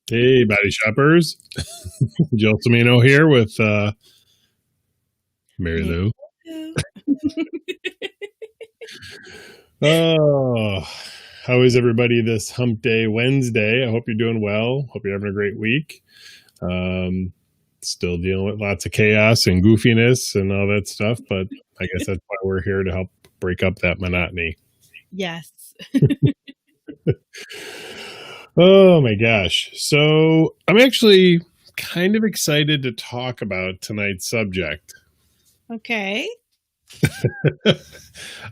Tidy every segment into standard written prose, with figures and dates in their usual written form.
Hey, body shoppers. Jill Tomino here with Marilu. Marilu. Oh, how is everybody this Hump Day Wednesday? I hope you're doing well. Hope you're having a great week. Um, Still dealing with lots of chaos and goofiness and all that stuff, but I guess that's why we're here to help break up that monotony. Yes. Oh my gosh. So I'm actually kind of excited to talk about tonight's subject. Okay.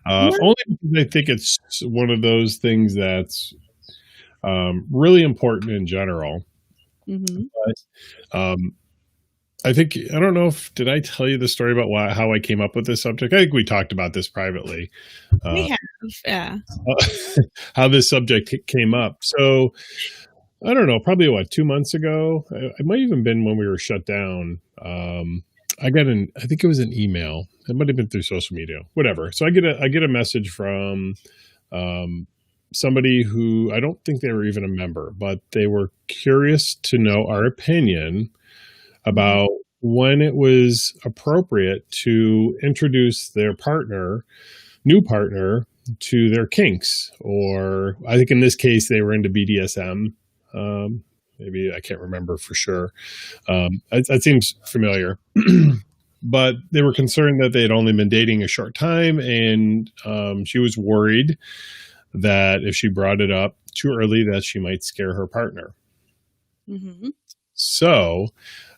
Only because I think it's one of those things that's really important in general. Mm-hmm. Um, I think I don't know if did I tell you the story about how I came up with this subject. I think we talked about this privately. We Uh, have, yeah. how this subject came up. So I don't know, probably what 2 months ago. It might even been when we were shut down. I think it was an email. It might have been through social media, whatever. So I get a message from um, somebody who I don't think they were even a member, but they were curious to know our opinion Mm-hmm. about when it was appropriate to introduce their new partner, to their kinks. Or I think in this case, they were into BDSM. Um, Maybe I can't remember for sure. That seems familiar. But they were concerned that they had only been dating a short time, and she was worried that if she brought it up too early, that she might scare her partner. Mm-hmm. So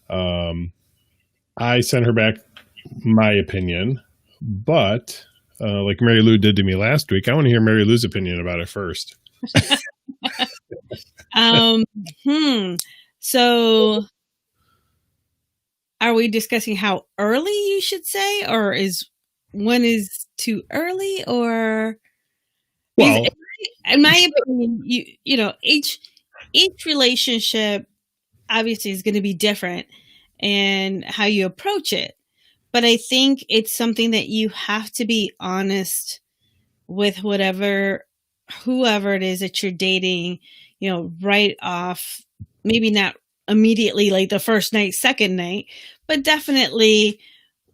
um, I sent her back my opinion, but like Mary Lou did to me last week, I want to hear Mary Lou's opinion about it first. Um, hmm. So are we discussing how early you should say, or is when is too early, or because Well, in my opinion, you know, each relationship obviously is going to be different and how you approach it. But I think it's something that you have to be honest with whoever it is that you're dating, right off, maybe not immediately like the first night, second night, but definitely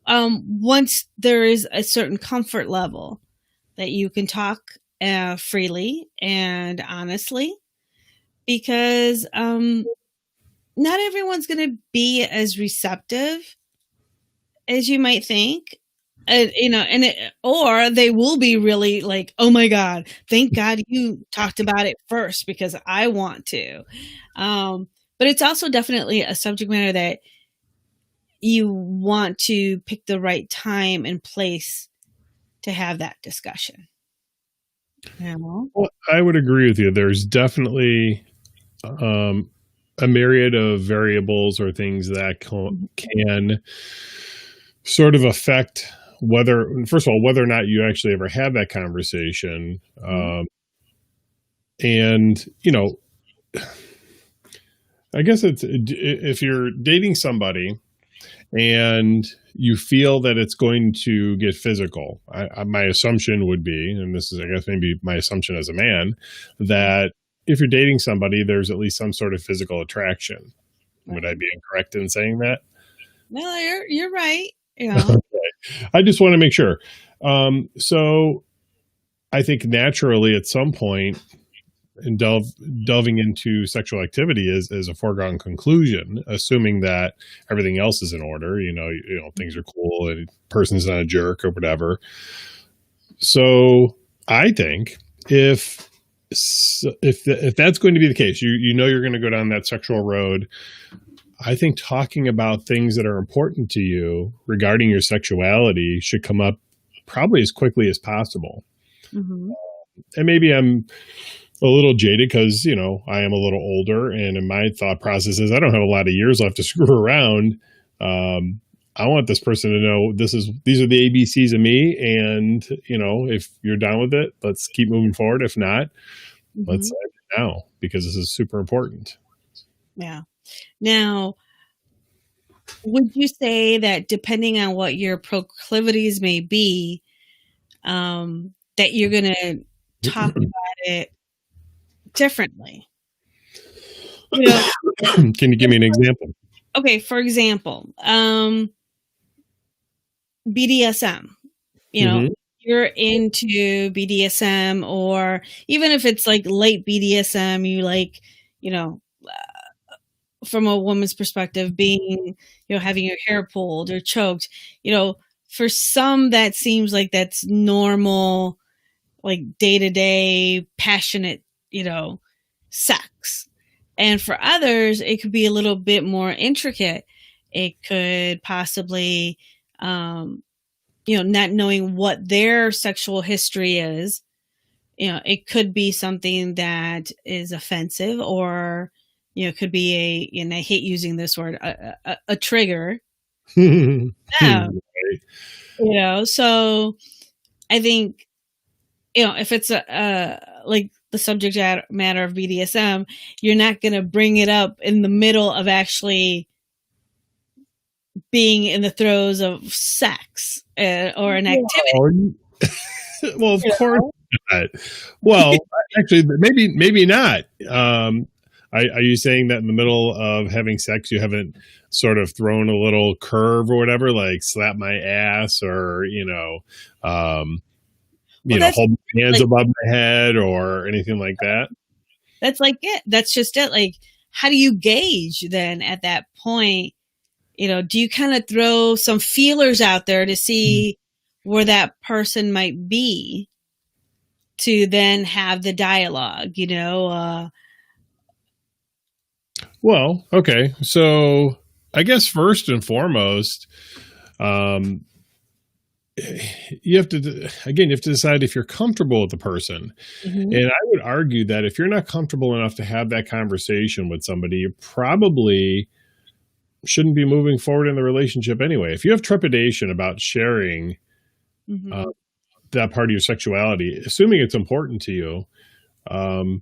once there is a certain comfort level that you can talk freely and honestly, because not everyone's going to be as receptive as you might think. Or they will be really like, oh my God, thank God you talked about it first because I want to. But it's also definitely a subject matter that you want to pick the right time and place to have that discussion. You know? well, I would agree with you. There's definitely um, a myriad of variables or things that can sort of affect whether, first of all, whether or not you actually ever have that conversation. Mhm. And, I guess it's if you're dating somebody and you feel that it's going to get physical, my assumption would be, and this is, I guess, maybe my assumption as a man, that if you're dating somebody, there's at least some sort of physical attraction. Would I Right. be incorrect in saying that? No, you're right. You know. I just want to make sure. So I think naturally at some point, and delving into sexual activity is a foregone conclusion, assuming that everything else is in order. Things are cool and person's not a jerk or whatever. So I think if that's going to be the case, you're going to go down that sexual road. I think talking about things that are important to you regarding your sexuality should come up probably as quickly as possible. Hmm. And maybe I'm a little jaded because, I am a little older, and in my thought process is I don't have a lot of years left to screw around. Um, I want this person to know these are the ABCs of me, and if you're down with it, let's keep moving forward. If not, let's Hmm. end it now because this is super important. Yeah. Now, would you say that depending on what your proclivities may be, that you're going to talk about it differently? You know, Can you give me an example? okay, for example, BDSM. You know, Hmm. you're into BDSM, or even if it's like late BDSM, you like, you know, from a woman's perspective, being, having your hair pulled or choked, for some that seems like that's normal, like day to day, passionate, sex. And for others, it could be a little bit more intricate. It could possibly, not knowing what their sexual history is. It could be something that is offensive, or, could be I hate using this word, a trigger. Yeah. So I think, if it's like the subject matter of BDSM, you're not going to bring it up in the middle of actually being in the throes of sex, or an activity. Well, well, of You course know? not. Well, actually, maybe not. Are you saying that in the middle of having sex, you haven't sort of thrown a little curve or whatever, like slap my ass, or Well, that's hold my hands like above my head or anything like that? that's like it. That's just it. Like, how do you gauge then at that point? Do you kind of throw some feelers out there to see where that person might be, to then have the dialogue? Well, okay. So I guess first and foremost, um, you have to decide if you're comfortable with the person. Mhm. And I would argue that if you're not comfortable enough to have that conversation with somebody, you probably shouldn't be moving forward in the relationship anyway. If you have trepidation about sharing uh, Mhm. that part of your sexuality, assuming it's important to you, um,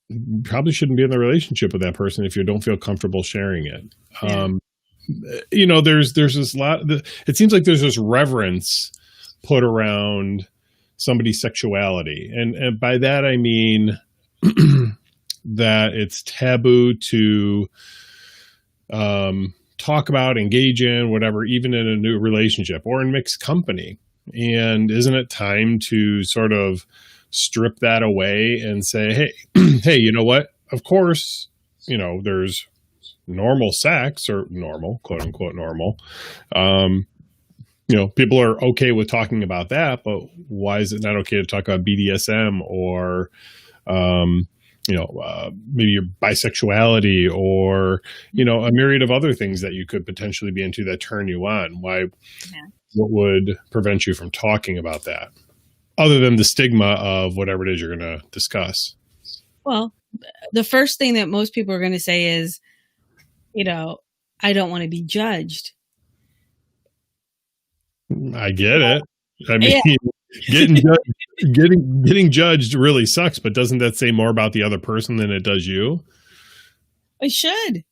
you probably shouldn't be in the relationship with that person if you don't feel comfortable sharing it. Yeah. Um, there's this lot. It seems like there's this reverence put around somebody's sexuality, and by that I mean that it's taboo to talk about, engage in, whatever, even in a new relationship or in mixed company. And isn't it time to sort of strip that away and say, hey, hey, you know what? Of course, there's normal sex, or normal, quote unquote, normal. Um, people are okay with talking about that, but why is it not okay to talk about BDSM, or um, maybe your bisexuality, or a myriad of other things that you could potentially be into that turn you on? Why? Yeah. What would prevent you from talking about that, other than the stigma of whatever it is you're going to discuss? Well, the first thing that most people are going to say is, I don't want to be judged. I get it. I mean, Yeah, getting judged really sucks, but doesn't that say more about the other person than it does you? I should.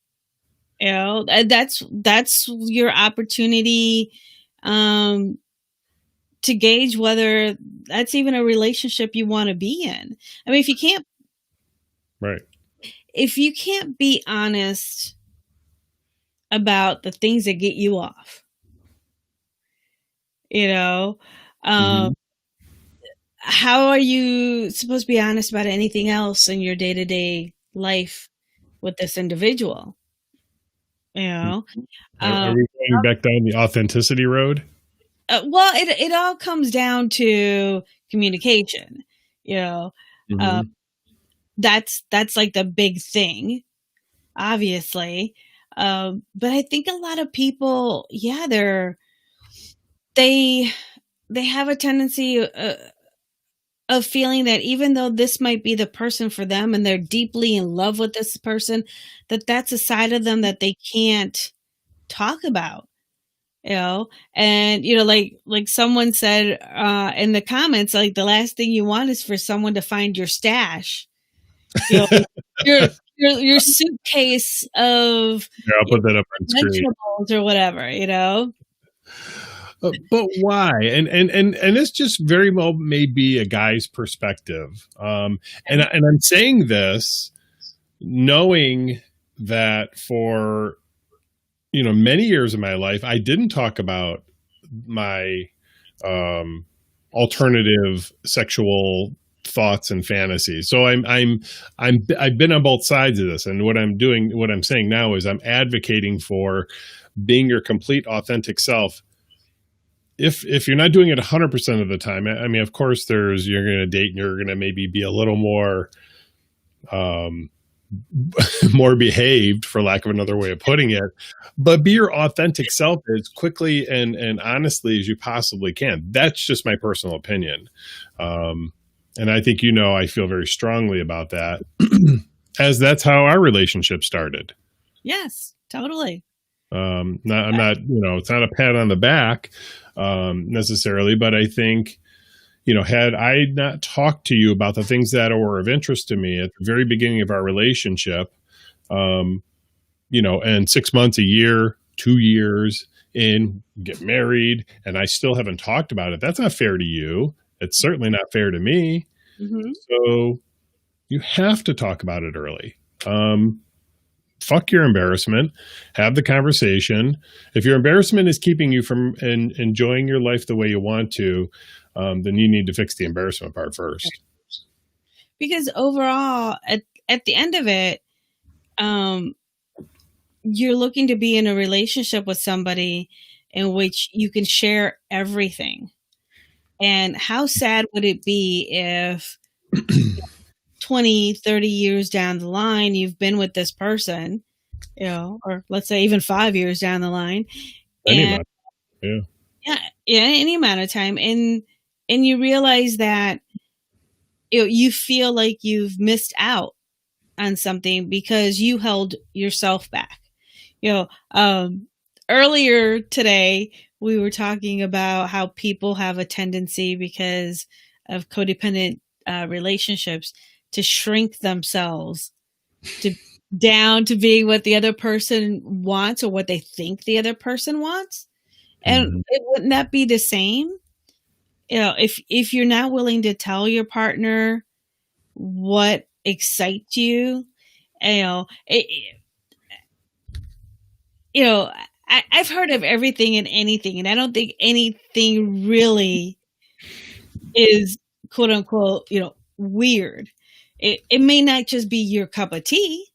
That's your opportunity, um, to gauge whether that's even a relationship you want to be in. I mean, Right. if you can't be honest about the things that get you off, you know, um, Hmm. how are you supposed to be honest about anything else in your day to day life with this individual? You know, Are um, we going back down the authenticity road? well, it all comes down to communication. You know, uh, Hmm. that's like the big thing, obviously. But I think a lot of people, yeah, they they have a tendency, of feeling that even though this might be the person for them and they're deeply in love with this person, that's a side of them that they can't talk about. And like someone said, in the comments, like the last thing you want is for someone to find your stash, you know your your suitcase of, Yeah, I'll you put that up on screen. vegetables or whatever. But why? And this just very well may be a guy's perspective. And I'm saying this, knowing that for, many years of my life, I didn't talk about my alternative sexual thoughts and fantasies. So I've been on both sides of this, and what I'm saying now is I'm advocating for being your complete authentic self. If you're not doing it 100% of the time, I mean, of course, you're going to date and you're going to maybe be a little more more behaved, for lack of another way of putting it, but be your authentic self as quickly and honestly as you possibly can. That's just my personal opinion. And I think, I feel very strongly about that as that's how our relationship started. Yes, totally. I'm not, it's not a pat on the back necessarily, but I think, had I not talked to you about the things that were of interest to me at the very beginning of our relationship, and 6 months, a year, 2 years in, get married, and I still haven't talked about it, that's not fair to you. It's certainly not fair to me. Mm-hmm. So you have to talk about it early. Fuck your embarrassment. Have the conversation. If your embarrassment is keeping you from enjoying your life the way you want to, then you need to fix the embarrassment part first. Because overall, at the end of it, you're looking to be in a relationship with somebody in which you can share everything. And how sad would it be if 20, 30 years down the line, you've been with this person, or let's say even 5 years down the line. Any amount. Yeah. Yeah, any amount of time. And you realize that you feel like you've missed out on something because you held yourself back. Earlier today, we were talking about how people have a tendency, because of codependent relationships, to shrink themselves down to being what the other person wants or what they think the other person wants. And wouldn't that be the same? If you're not willing to tell your partner what excites you, I've heard of everything and anything, and I don't think anything really is quote unquote, weird. It may not just be your cup of tea,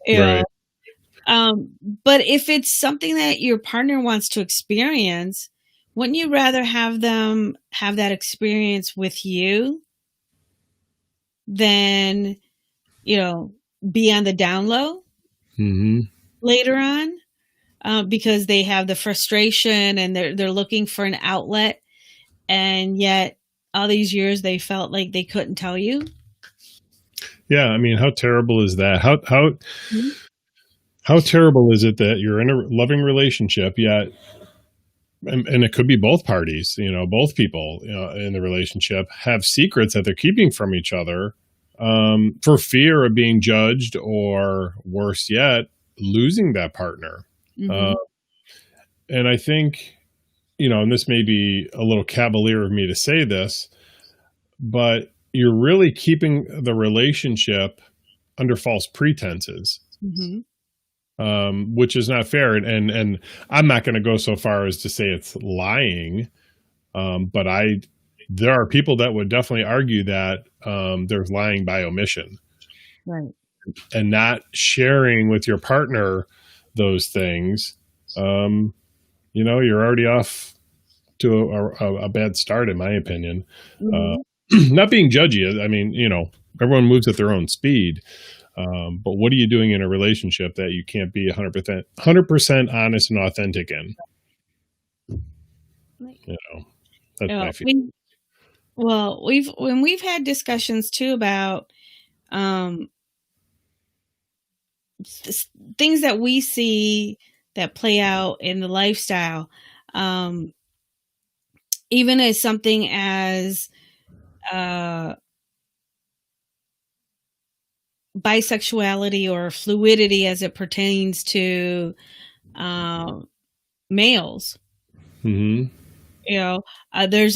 Right. but if it's something that your partner wants to experience, wouldn't you rather have them have that experience with you than, be on the down low later on? Because they have the frustration and they're looking for an outlet, and yet all these years they felt like they couldn't tell you. Yeah, I mean, how terrible is that? How terrible is it that you're in a loving relationship, yet, and it could be both parties, both people in the relationship have secrets that they're keeping from each other for fear of being judged, or worse yet, losing that partner. And I think, and this may be a little cavalier of me to say this, but you're really keeping the relationship under false pretenses, which is not fair. And I'm not going to go so far as to say it's lying, but there are people that would definitely argue that there's lying by omission, right? And not sharing with your partner those things. You're already off to a bad start, in my opinion. Not being judgy. I mean, everyone moves at their own speed. But what are you doing in a relationship that you can't be 100% honest and authentic in? That's my feeling. We've had discussions too about things that we see that play out in the lifestyle, even as something as bisexuality or fluidity as it pertains to males. There's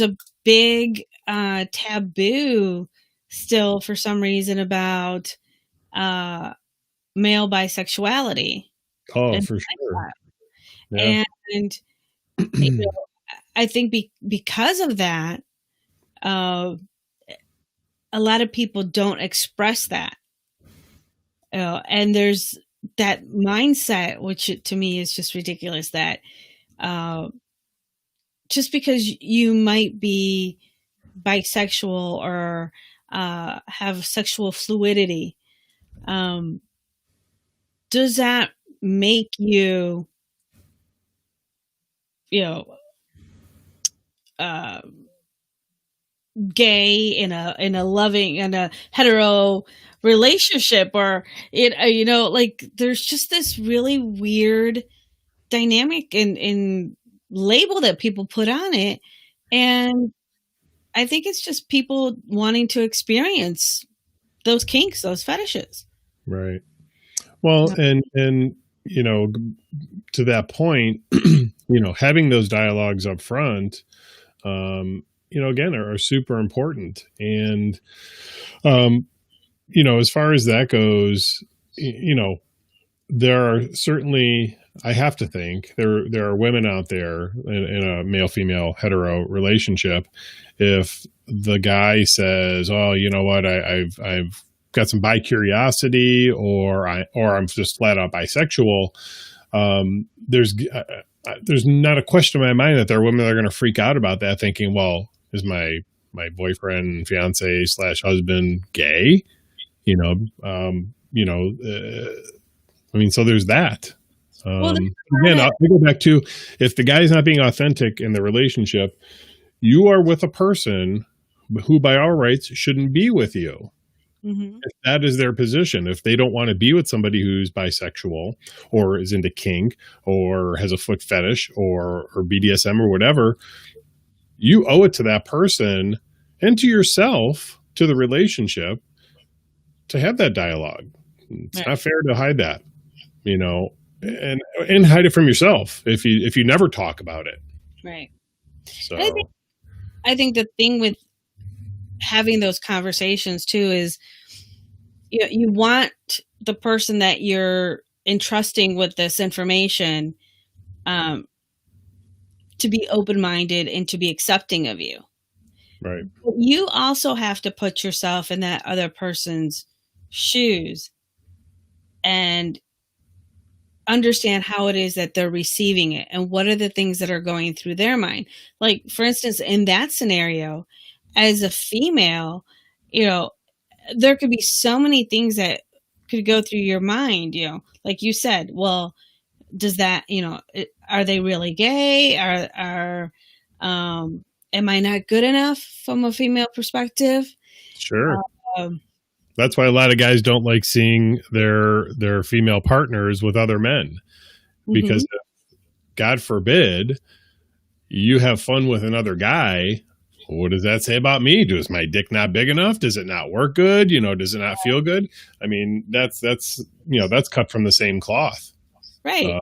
a big taboo still for some reason about uh, male bisexuality Oh, and for sure. Yeah. and you know, I think because of that, uh, a lot of people don't express that. And there's that mindset, which to me is just ridiculous, that uh, just because you might be bisexual or have sexual fluidity, um, does that make you, you know, uh, gay in a loving in a hetero relationship, or like there's just this really weird dynamic in label that people put on it, and I think it's just people wanting to experience those kinks, those fetishes. Right. Well, Yeah. and to that point, having those dialogues up front, again, are super important. And as far as that goes, there are certainly, I have to think there are women out there in a male female hetero relationship. If the guy says, "Oh, you know what, I've got some bi curiosity," or I'm just flat out bisexual, there's not a question in my mind that there are women that are going to freak out about that, thinking, "Well, is my boyfriend, fiance slash husband gay?" You know, um, you know. I mean, so there's that. Well, there's a Again, lot I'll go back to, if the guy's not being authentic in the relationship, you are with a person who, by all rights, shouldn't be with you. Mhm. If that is their position. If they don't want to be with somebody who's bisexual or is into kink or has a foot fetish or BDSM or whatever, you owe it to that person and to yourself, to the relationship, to have that dialogue. It's Right, not fair to hide that. you know, and hide it from yourself if you never talk about it. right. And So I think the thing with having those conversations too is, you want the person that you're entrusting with this information, um, to be open-minded and to be accepting of you. right, But you also have to put yourself in that other person's shoes and understand how it is that they're receiving it and what are the things that are going through their mind. Like, for instance, in that scenario, as a female, you know, there could be so many things that could go through your mind, like you said, well, does that, are they really gay? Am I not good enough from a female perspective? sure. Um, That's why a lot of guys don't like seeing their female partners with other men, because mhm. God forbid you have fun with another guy. What does that say about me? Is my dick not big enough? Does it not work good? Does it not feel good? I mean, that's cut from the same cloth. Right. Uh,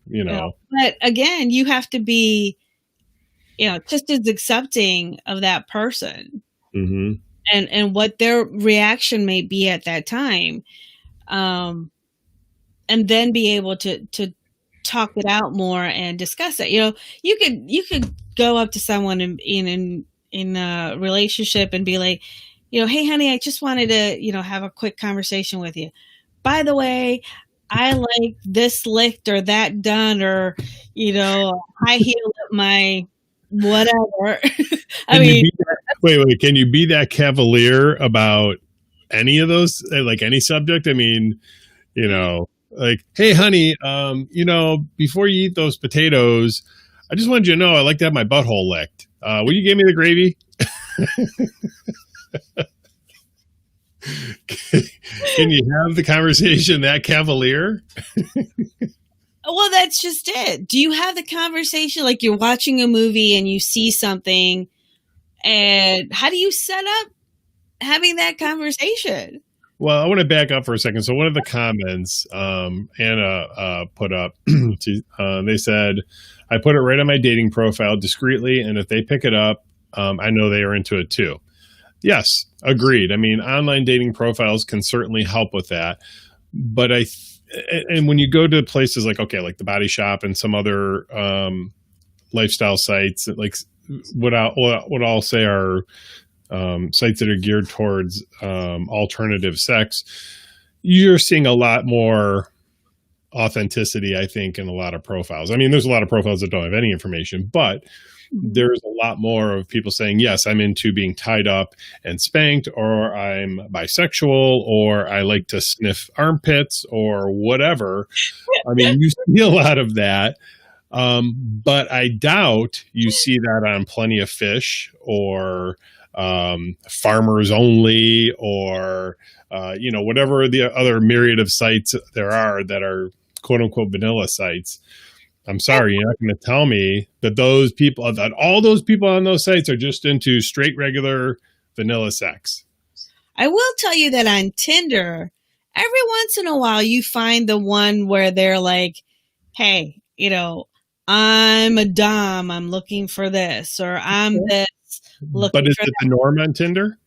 you know, But again, you have to be, just as accepting of that person hmm and what their reaction may be at that time. Um, and then be able to talk it out more and discuss it. You could go up to someone in a relationship and be like, hey honey, I just wanted to, have a quick conversation with you. By the way, I like this licked or that done, or high heel at my whatever. I can you mean, be that, wait, can you be that cavalier about any of those, like any subject? I mean, like, hey, honey, before you eat those potatoes, I just wanted you to know I like to have my butthole licked. Will you give me the gravy? Can you have the conversation that cavalier? well, that's just it. Do you have the conversation like you're watching a movie and you see something, and how do you set up having that conversation? Well, I want to back up for a second. So one of the comments Anna put up, they said, I put it right on my dating profile discreetly, and if they pick it up, I know they are into it too. Yes, agreed. I mean, online dating profiles can certainly help with that. But and when you go to places like, okay, like the Body Shop and some other lifestyle sites, like what I'll say are sites that are geared towards alternative sex, you're seeing a lot more authenticity, I think, in a lot of profiles. I mean, there's a lot of profiles that don't have any information, but there's a lot more of people saying, yes, I'm into being tied up and spanked, or I'm bisexual, or I like to sniff armpits, or whatever. I mean, you see a lot of that. But I doubt you see that on Plenty of Fish or Farmers Only or, whatever the other myriad of sites there are that are quote unquote vanilla sites. I'm sorry, you're not going to tell me that all those people on those sites are just into straight, regular vanilla sex. I will tell you that on Tinder, every once in a while you find the one where they're like, hey, I'm a dom, I'm looking for this, or I'm this, looking But is for it that. the norm on Tinder?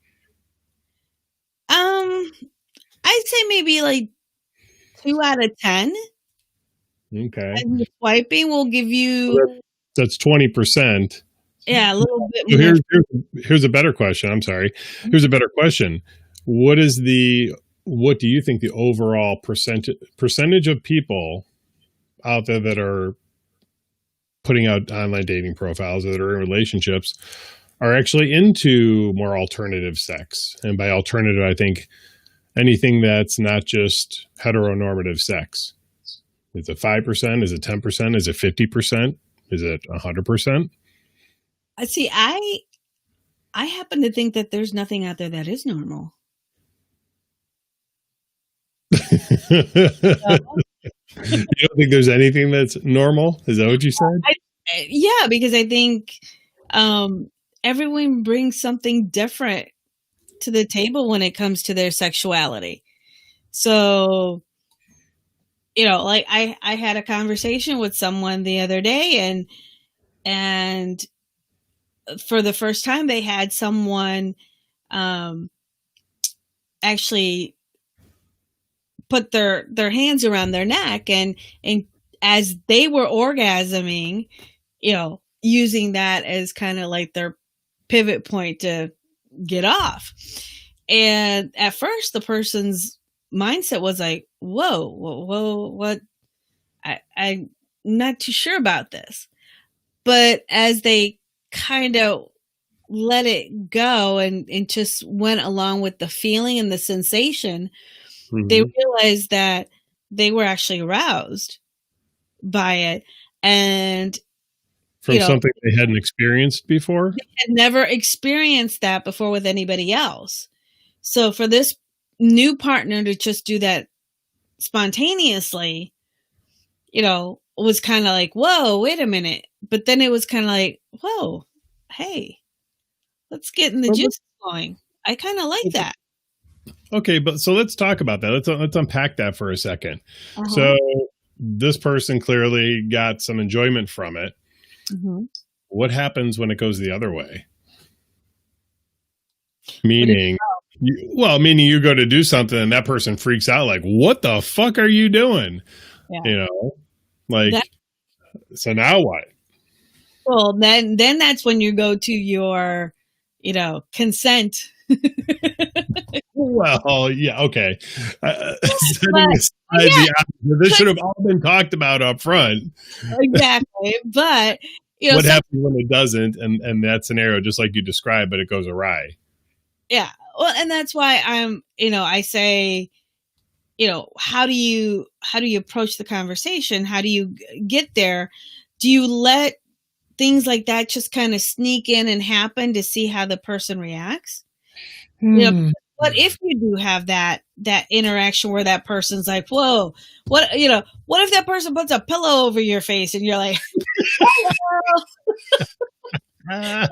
I'd say maybe like 2 out of 10. Okay. And the swiping will give you, That's 20%. a little bit So more. here's a better question. I'm sorry. Here's a better question. What do you think the overall percentage of people out there that are putting out online dating profiles or that are in relationships are actually into more alternative sex? And by alternative, I think anything that's not just heteronormative sex. Is it 5%? Is it 10%? Is it 50%? Is it 100%? See, I happen to think that there's nothing out there that is normal. You don't think there's anything that's normal? Is that what you said? Yeah, because I think everyone brings something different to the table when it comes to their sexuality. So, like I had a conversation with someone the other day, and for the first time they had someone actually put their hands around their neck and as they were orgasming, using that as kind of like their pivot point to get off. And at first the person's mindset was like, whoa, what? I'm not too sure about this. But as they kind of let it go and just went along with the feeling and the sensation, they realized that they were actually aroused by it. And from something they hadn't experienced before? They had never experienced that before with anybody else. So for this new partner to just do that spontaneously, was kind of like, whoa, wait a minute. But then it was kind of like, whoa, hey, let's get in the juice going. I kind of like that. Okay, but so let's talk about that. Let's unpack that for a second. So this person clearly got some enjoyment from it. What happens when it goes the other way? Meaning you go to do something and that person freaks out like, what the fuck are you doing? Yeah. So now what? Well, then that's when you go to your, consent. Well, yeah, okay. This should have all been talked about up front. Exactly. But, what happens when it doesn't, and that scenario, just like you described, but it goes awry? Yeah. Well, and that's why I say, how do you approach the conversation? How do you get there? Do you let things like that just kind of sneak in and happen to see how the person reacts? What if you do have that interaction where that person's like, whoa, what if that person puts a pillow over your face and you're like, I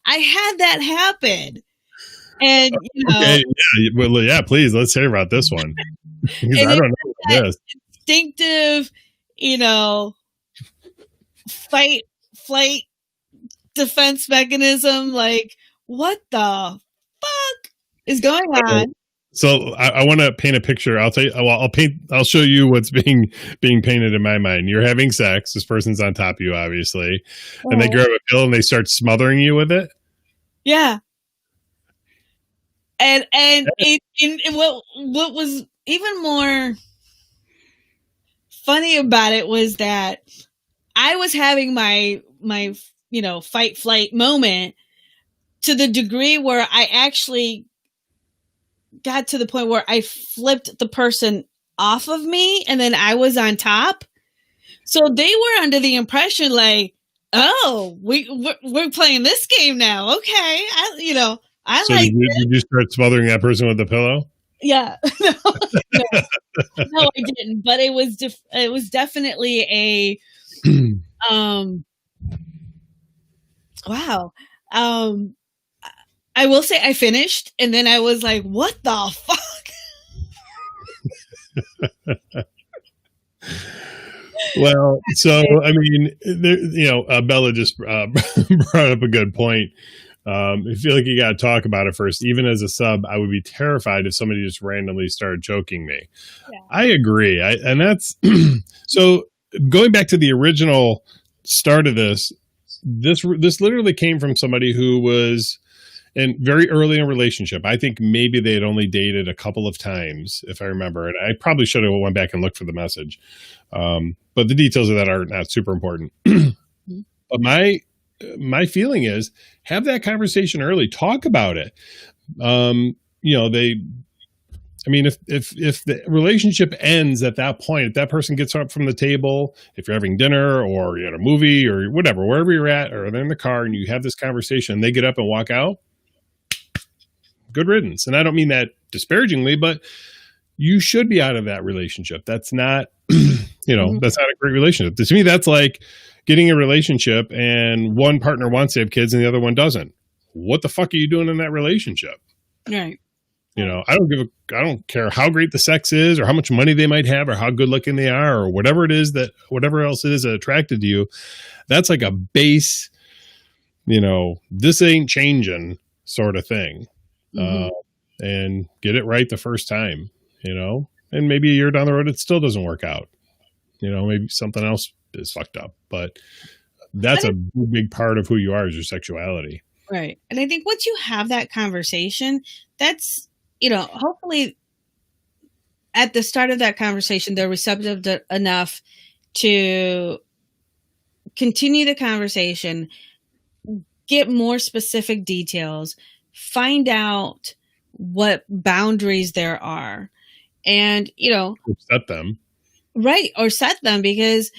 had that happen. And, okay, yeah, please, let's hear about this one. Because I don't know about this. Instinctive, fight, flight, defense mechanism. Like, what the is going on. So I want to paint a picture. I'll tell you. Well, I'll show you what's being painted in my mind. You're having sex. This person's on top of you, obviously, and they grab a pill and they start smothering you with it. Yeah. And what was even more funny about it was that I was having my fight flight moment to the degree where I actually got to the point where I flipped the person off of me and then I was on top. So they were under the impression like, oh, we're playing this game now. Okay. So did you start smothering that person with the pillow? Yeah. No, I didn't, but it was definitely a wow. I will say I finished and then I was like, what the fuck? Well, so I mean, Bella just brought up a good point. I feel like you got to talk about it first. Even as a sub, I would be terrified if somebody just randomly started choking me. Yeah. I agree. And that's so going back to the original start of this literally came from somebody who was very early in a relationship. I think maybe they had only dated a couple of times, if I remember. And I probably should have went back and looked for the message. But the details of that are not super important. But my feeling is have that conversation early. Talk about it. If the relationship ends at that point, if that person gets up from the table, if you're having dinner or you're at a movie or whatever, wherever you're at, or they're in the car and you have this conversation, they get up and walk out, good riddance. And I don't mean that disparagingly, but you should be out of that relationship. That's not, that's not a great relationship. To me, that's like getting a relationship and one partner wants to have kids and the other one doesn't. What the fuck are you doing in that relationship? Right. I don't care how great the sex is or how much money they might have or how good looking they are or whatever else it is that attracted to you. That's like a base, this ain't changing sort of thing. And get it right the first time, and maybe a year down the road, it still doesn't work out. Maybe something else is fucked up, but that's a big part of who you are is your sexuality. Right. And I think once you have that conversation, that's, hopefully at the start of that conversation, they're receptive enough to continue the conversation, get more specific details, find out what boundaries there are, and, set them. Right. Or set them because,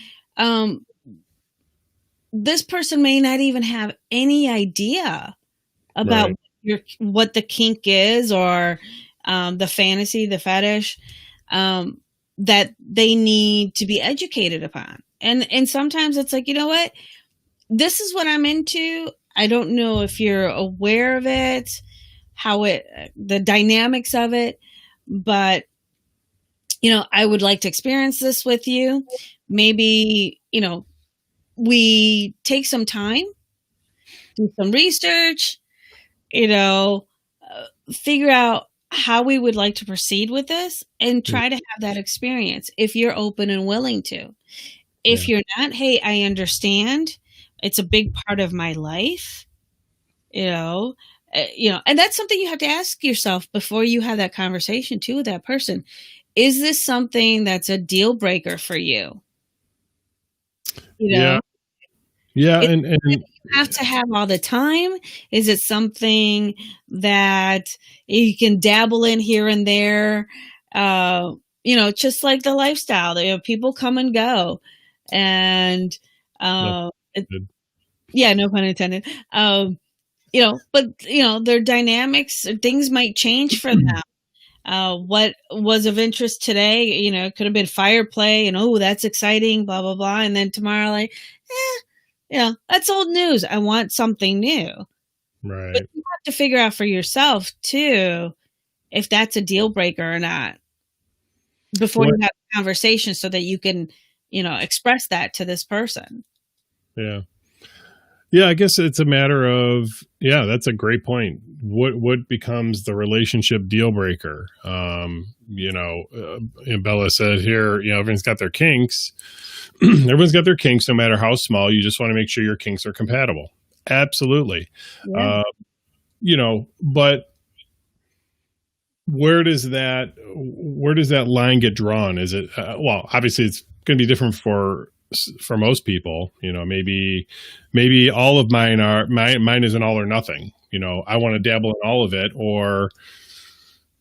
this person may not even have any idea about what the kink is or the fantasy, the fetish that they need to be educated upon. And sometimes it's like, what? This is what I'm into. I don't know if you're aware of it, the dynamics of it, but, I would like to experience this with you. Maybe, we take some time, do some research, figure out how we would like to proceed with this and try to have that experience if you're open and willing to. If you're not, hey, I understand. It's a big part of my life, and that's something you have to ask yourself before you have that conversation too with that person. Is this something that's a deal breaker for you? Yeah. And you have to have all the time. Is it something that you can dabble in here and there? Just like the lifestyle, people come and go, and no pun intended. But their dynamics, things might change for them. What was of interest today, it could have been fire play and, oh, that's exciting, blah, blah, blah. And then tomorrow, like, that's old news. I want something new. Right. But you have to figure out for yourself too, if that's a deal breaker or not before you have a conversation so that you can, express that to this person. Yeah. Yeah, I guess it's a matter of, yeah, that's a great point. What becomes the relationship deal breaker? And Bella said here, everyone's got their kinks. Everyone's got their kinks, no matter how small. You just want to make sure your kinks are compatible. Absolutely. Yeah. Uh, but where does that line get drawn? Is it well, obviously it's going to be different for most people. Maybe all of mine is an all or nothing. I want to dabble in all of it, or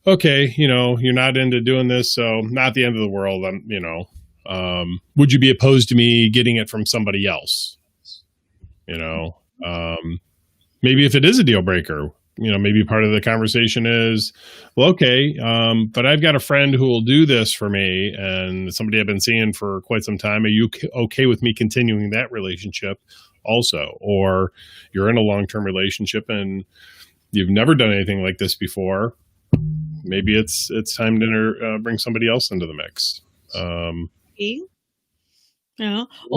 okay, you're not into doing this, so not the end of the world. Would you be opposed to me getting it from somebody else? You know, maybe if it is a deal breaker, maybe part of the conversation is, well, okay, but I've got a friend who will do this for me, and somebody I've been seeing for quite some time. Are you okay with me continuing that relationship also? Or you're in a long-term relationship and you've never done anything like this before. Maybe it's time to bring somebody else into the mix. Or,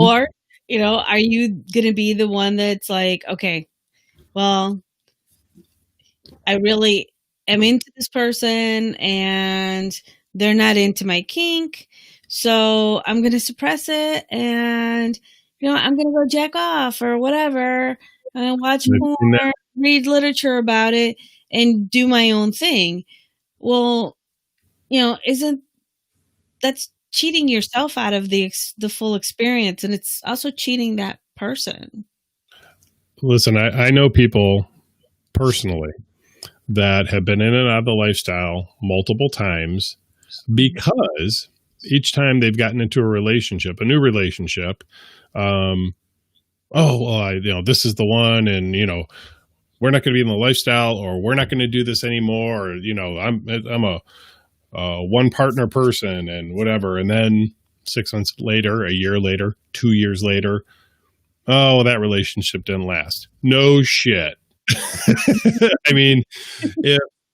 are you going to be the one that's like, okay, well, I really am into this person and they're not into my kink. So I'm going to suppress it and, I'm going to go jack off or whatever and watch more, read literature about it and do my own thing. Well, isn't that's cheating yourself out of the full experience, and it's also cheating that person. Listen, I know people personally that have been in and out of the lifestyle multiple times because each time they've gotten into a new relationship, this is the one, and we're not going to be in the lifestyle, or we're not going to do this anymore, or I'm a one partner person and whatever. And then 6 months later, a year later, 2 years later, oh, that relationship didn't last. No shit. I mean,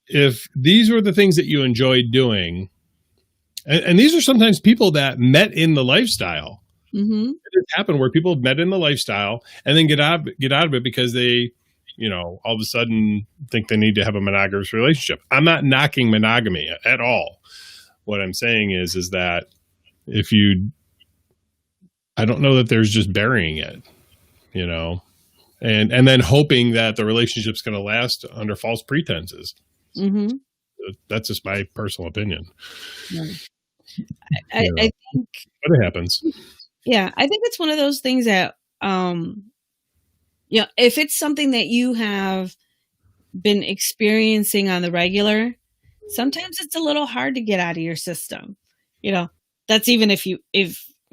if these were the things that you enjoyed doing, and these are sometimes people that met in the lifestyle. Mm-hmm. It has happened where people met in the lifestyle and then get out of it because they, all of a sudden think they need to have a monogamous relationship. I'm not knocking monogamy at all. What I'm saying is that I don't know that there's just burying it, and then hoping that the relationship's going to last under false pretenses. Mm-hmm. That's just my personal opinion. Yeah. I think, but it happens. Yeah, I think it's one of those things that, if it's something that you have been experiencing on the regular, sometimes it's a little hard to get out of your system. That's even if you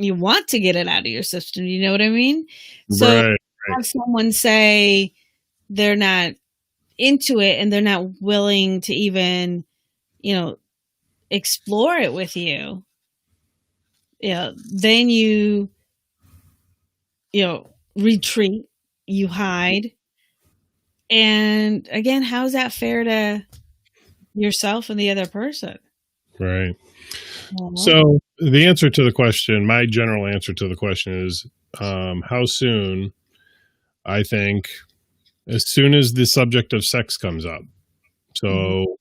want to get it out of your system. You know what I mean? So right. Have someone say they're not into it and they're not willing to even, explore it with you. Then you retreat, you hide. And again, how's that fair to yourself and the other person? Right. So the answer to the question, my general answer to the question is, how soon? I think as soon as the subject of sex comes up. So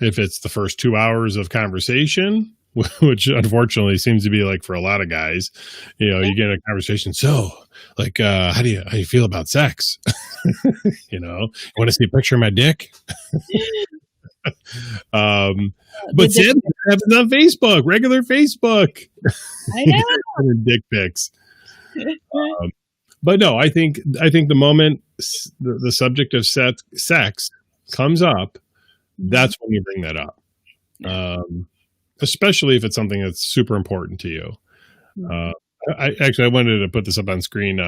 if it's the first 2 hours of conversation, which unfortunately seems to be like for a lot of guys, you get in a conversation. So like, how do you feel about sex? Want to see a picture of my dick? But Sam happens on Facebook, regular Facebook. I know. Dick pics. But no, I think the moment the subject of sex comes up, that's when you bring that up. Especially if it's something that's super important to you. I wanted to put this up on screen.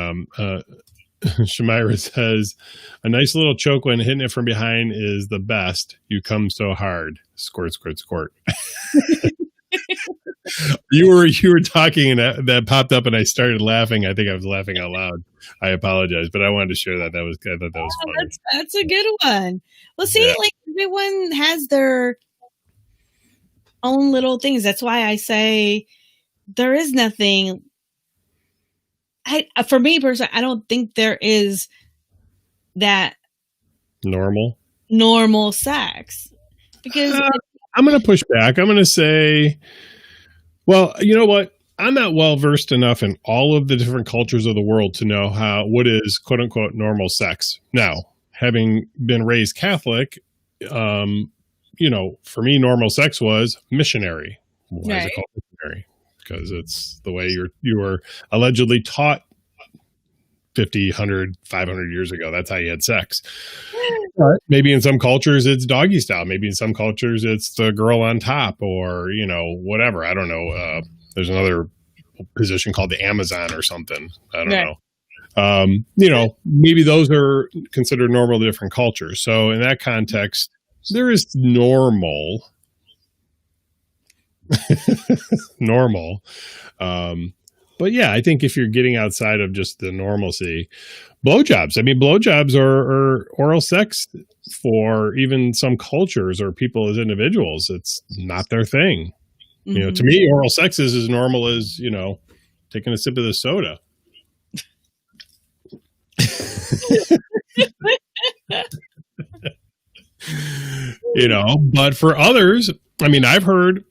Shamira says, a nice little choke when hitting it from behind is the best. You come so hard. Squirt, squirt, squirt. You were talking and that popped up and I started laughing. I think I was laughing out loud. I apologize, but I wanted to share that. I thought that was funny. That's a good one. Well, see, like everyone has their own little things. That's why I say there is nothing. For me personally, I don't think there is that normal sex? Because I'm going to push back. I'm going to say, well, you know what? I'm not well versed enough in all of the different cultures of the world to know what is quote unquote normal sex. Now, having been raised Catholic, for me, normal sex was missionary. Why is it called missionary? Because it's the way you were allegedly taught 50, 100, 500 years ago. That's how you had sex. But maybe in some cultures it's doggy style. Maybe in some cultures it's the girl on top, or whatever. I don't know. There's another position called the Amazon or something. I don't know. Maybe those are considered normal to different cultures. So in that context, there is normal. But yeah, I think if you're getting outside of just the normalcy, blowjobs. I mean, blowjobs are oral sex for even some cultures or people as individuals. It's not their thing. Mm-hmm. To me, oral sex is as normal as, taking a sip of the soda. But for others, I mean, I've heard,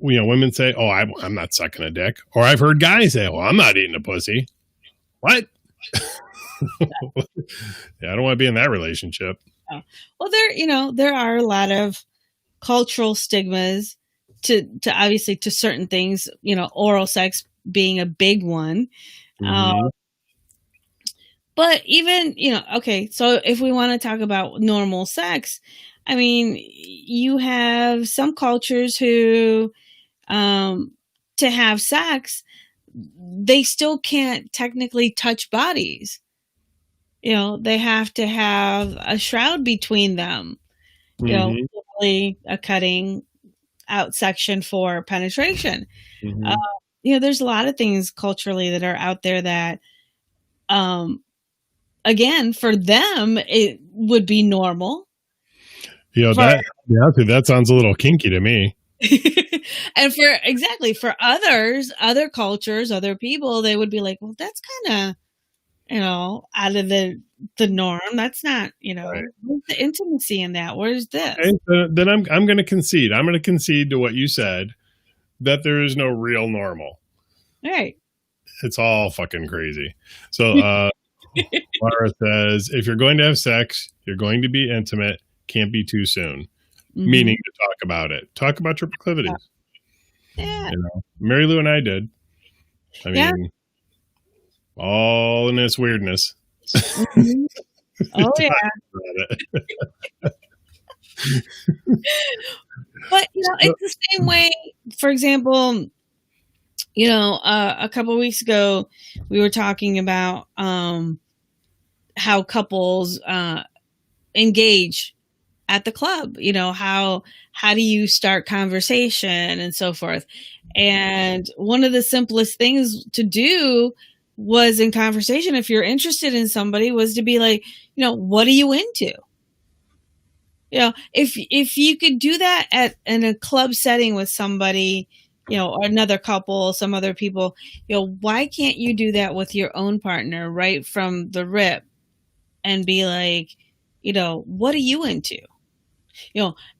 women say, "Oh, I'm not sucking a dick," or I've heard guys say, "Oh, I'm not eating a pussy." What? Yeah, I don't want to be in that relationship. Oh. Well, there are a lot of cultural stigmas to obviously to certain things. Oral sex being a big one. Mm-hmm. But even, okay, so if we want to talk about normal sex, I mean, you have some cultures who, to have sex, they still can't technically touch bodies. They have to have a shroud between them, mm-hmm. Really a cutting out section for penetration. Mm-hmm. There's a lot of things culturally that are out there that, again, for them, it would be normal. That sounds a little kinky to me. And for other cultures, other people, they would be like, well, that's kind of, out of the norm. That's not, right. Where's the intimacy in that? Where's this? Okay, so then I'm going to concede. I'm going to concede to what you said, that there is no real normal. Right. It's all fucking crazy. So, Laura says, if you're going to have sex, you're going to be intimate, can't be too soon. Mm-hmm. Meaning to talk about it. Talk about your proclivities. Yeah. Marilu and I did. I mean, all in this weirdness. Mm-hmm. Oh, yeah. But, it's the same way, for example, a couple of weeks ago, we were talking about how couples engage at the club. How do you start conversation and so forth? And one of the simplest things to do was in conversation, if you're interested in somebody, was to be like, what are you into? If you could do that in a club setting with somebody, or another couple, some other people, why can't you do that with your own partner right from the rip and be like, what are you into?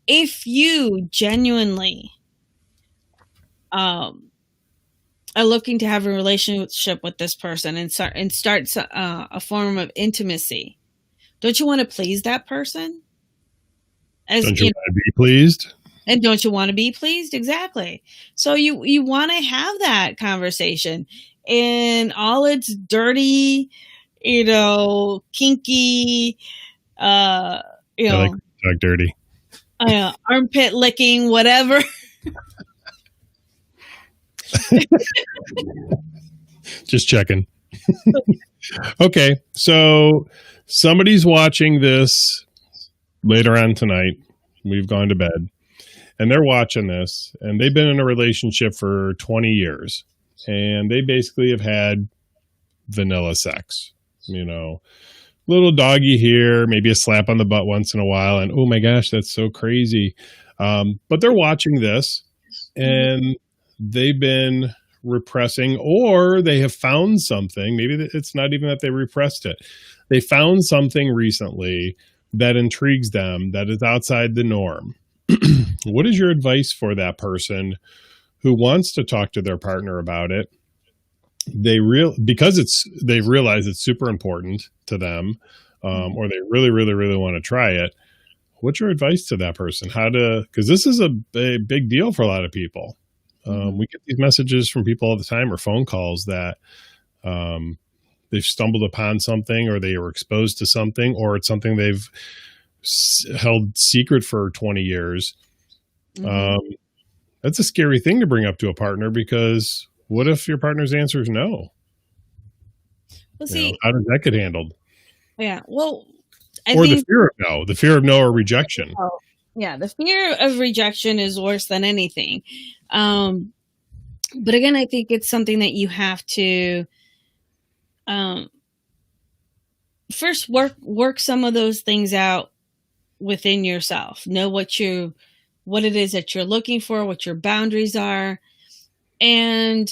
If you genuinely are looking to have a relationship with this person and start a form of intimacy, don't you want to please that person? Don't you want to be pleased? And don't you want to be pleased? Exactly. So you want to have that conversation in all its dirty, kinky, I like talk dirty. Armpit licking, whatever. Just checking. Okay, so somebody's watching this later on tonight. We've gone to bed. And they're watching this, and they've been in a relationship for 20 years. And they basically have had vanilla sex. Little doggy here, maybe a slap on the butt once in a while. And, oh my gosh, that's so crazy. But they're watching this, and they've been repressing, or they have found something. Maybe it's not even that they repressed it. they found something recently that intrigues them that is outside the norm. What is your advice for that person who wants to talk to their partner about it? Because they realize it's super important to them, or they really, really, really want to try it. What's your advice to that person? Because this is a big deal for a lot of people. We get these messages from people all the time, or phone calls that they've stumbled upon something, or they were exposed to something, or it's something they've held secret for 20 years. That's a scary thing to bring up to a partner, because what if your partner's answer is no? Well, see, how does that get handled? Yeah, well, the fear of no or rejection. Yeah, the fear of rejection is worse than anything. But again, I think it's something that you have to first work some of those things out within yourself. Know what it is that you're looking for, what your boundaries are, and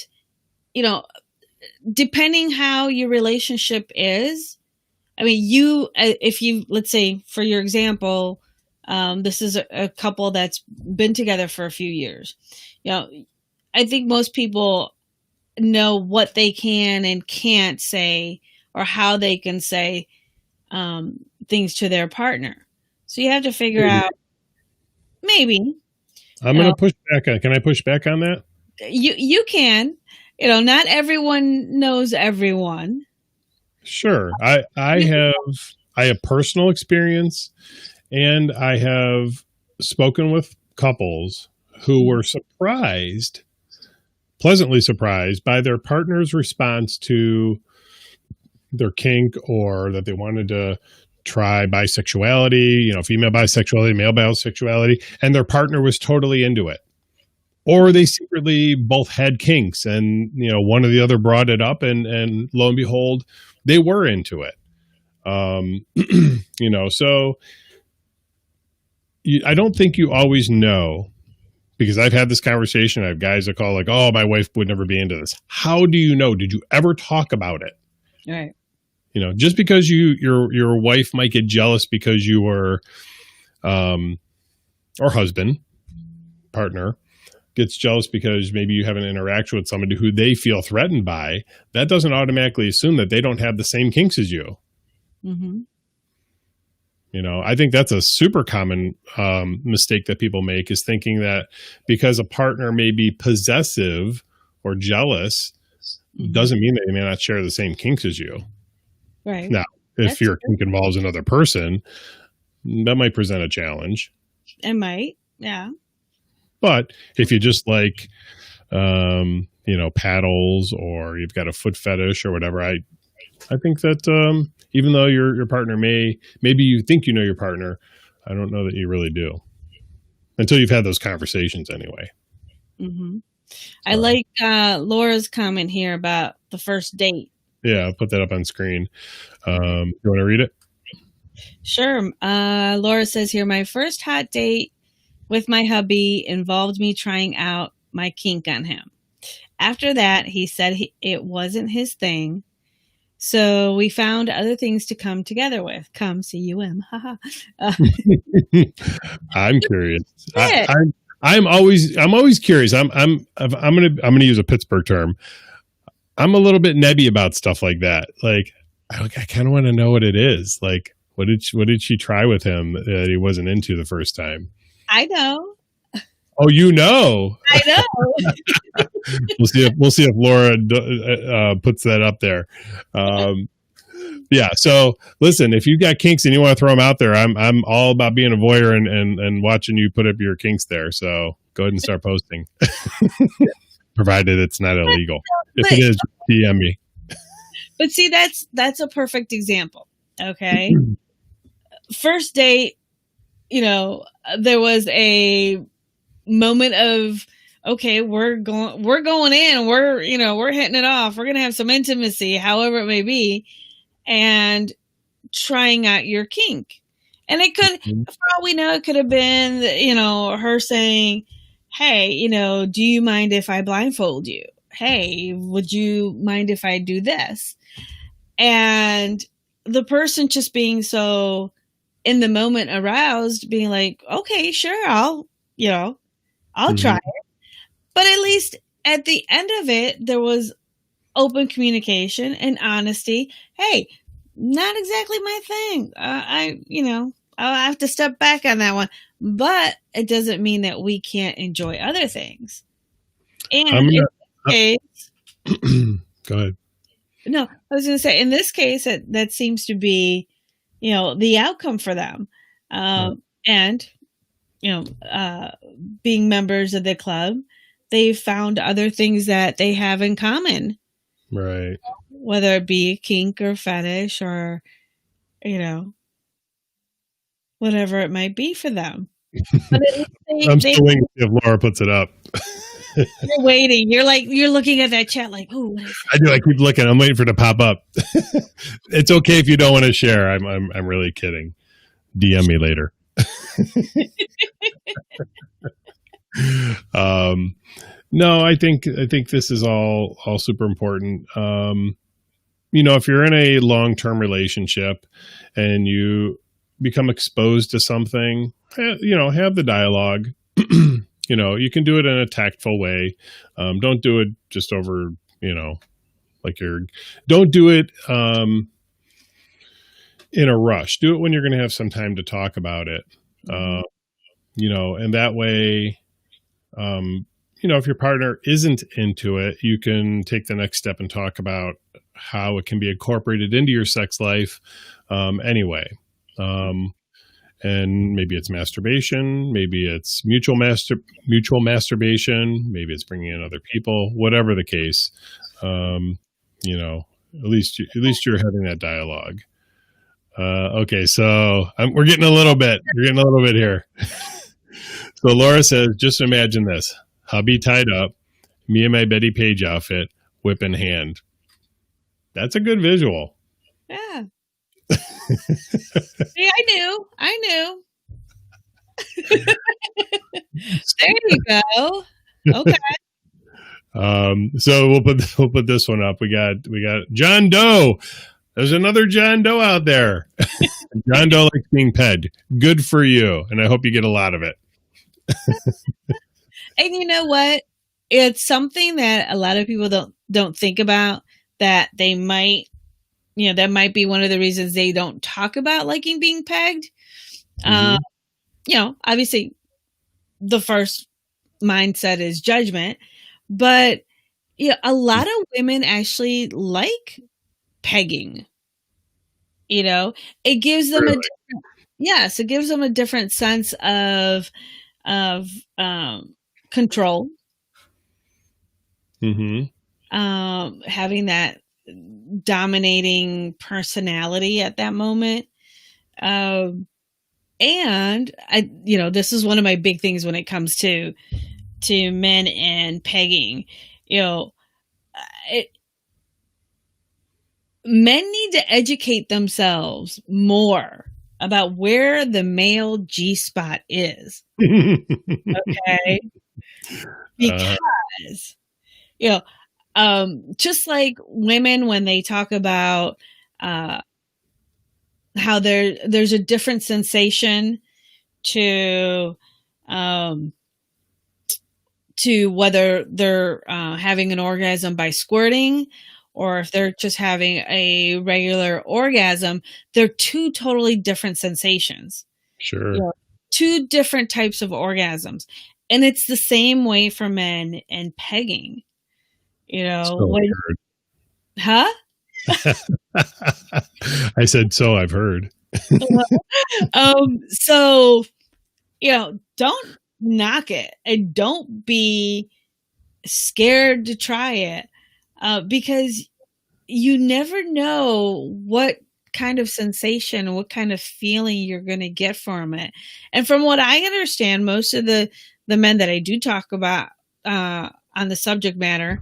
depending how your relationship is. I mean, if you, let's say, for your example, this is a couple that's been together for a few years. I think most people know what they can and can't say, or how they can say things to their partner. So you have to figure out, maybe. I'm going to push back. Can I push back on that? You can. Not everyone knows everyone. Sure. I have personal experience, and I have spoken with couples who were pleasantly surprised by their partner's response to their kink, or that they wanted to try bisexuality, female bisexuality, male bisexuality, and their partner was totally into it. Or they secretly both had kinks, and one or the other brought it up, and lo and behold, they were into it. So I don't think you always know, because I've had this conversation. I have guys that call like, "Oh, my wife would never be into this." How do you know? Did you ever talk about it? Right. Just because your wife might get jealous because you were, or husband, partner, gets jealous because maybe you have an interaction with somebody who they feel threatened by, that doesn't automatically assume that they don't have the same kinks as you. Mm-hmm. I think that's a super common mistake that people make, is thinking that because a partner may be possessive or jealous, doesn't mean that they may not share the same kinks as you. Right. Now, if your kink involves another person, that might present a challenge. It might, yeah. But if you just like, paddles, or you've got a foot fetish or whatever, I think that even though your partner maybe you think you know your partner, I don't know that you really do, until you've had those conversations anyway. Mm-hmm. I like Laura's comment here about the first date. Yeah, I'll put that up on screen. You want to read it? Sure. Laura says here, my first hot date with my hubby involved me trying out my kink on him. After that, he said it wasn't his thing. So we found other things to come together with. Come, C-U-M. I'm curious. I'm always curious. I'm gonna use a Pittsburgh term. I'm a little bit nebby about stuff like that. Like, I kind of want to know what it is. Like, what did she try with him that he wasn't into the first time? I know. Oh, I know. We'll see if Laura puts that up there. Yeah. So listen, if you got kinks and you want to throw them out there, I'm all about being a voyeur and watching you put up your kinks there. So go ahead and start posting, provided it's not illegal. If it is, DM me. But see, that's a perfect example. Okay. First date, there was a moment of, okay, we're going in, we're hitting it off. We're going to have some intimacy, however it may be, and trying out your kink. And it could, for all we know, it could have been, her saying, hey, do you mind if I blindfold you? Hey, would you mind if I do this? And the person just being so in the moment aroused, being like, okay, sure, I'll try Mhm. it. But at least at the end of it, there was open communication and honesty. Hey, not exactly my thing. I'll have to step back on that one. But it doesn't mean that we can't enjoy other things. I'm And in gonna this case, go ahead. no, I was going to say, in this case, that seems to be, the outcome for them. And, being members of the club, they found other things that they have in common, Right. whether it be kink or fetish or, you know, whatever it might be for them. But at least I'm they still waiting to see if Laura puts it up. you're waiting. You're looking at that chat like, oh, what is I do. I keep looking. I'm waiting for it to pop up. It's okay if you don't want to share. I'm really kidding. DM me later. No, I think this is all super important. If you're in a long-term relationship and you become exposed to something, have the dialogue. You can do it in a tactful way. Don't do it just over, like don't do it in a rush. Do it when you're going to have some time to talk about it. And that way, if your partner isn't into it, you can take the next step and talk about how it can be incorporated into your sex life anyway. And maybe it's masturbation, maybe it's mutual masturbation, maybe it's bringing in other people, whatever the case. At least you're having that dialogue. Okay, so we're getting a little bit here. So Laura says, just imagine this: hubby tied up, me in my Betty Page outfit, whip in hand. That's a good visual. Yeah. See, I knew. There you go. Okay. So we'll put this one up. We got John Doe. There's another John Doe out there. John Doe likes being pegged. Good for you, and I hope you get a lot of it. And you know what? It's something that a lot of people don't think about, that they might, that might be one of the reasons they don't talk about liking being pegged. Obviously the first mindset is judgment, but a lot of women actually like pegging. It gives them it gives them a different sense of control. Having that dominating personality at that moment. And this is one of my big things when it comes to men and pegging. Men need to educate themselves more about where the male G-spot is. Okay? Because, just like women, when they talk about how there's a different sensation to whether they're having an orgasm by squirting or if they're just having a regular orgasm, they're two totally different sensations. Sure. Two different types of orgasms. And it's the same way for men and pegging. Huh? I said, so I've heard. So, don't knock it and don't be scared to try it, because you never know what kind of sensation, what kind of feeling you're going to get from it. And from what I understand, most of the men that I do talk about on the subject matter,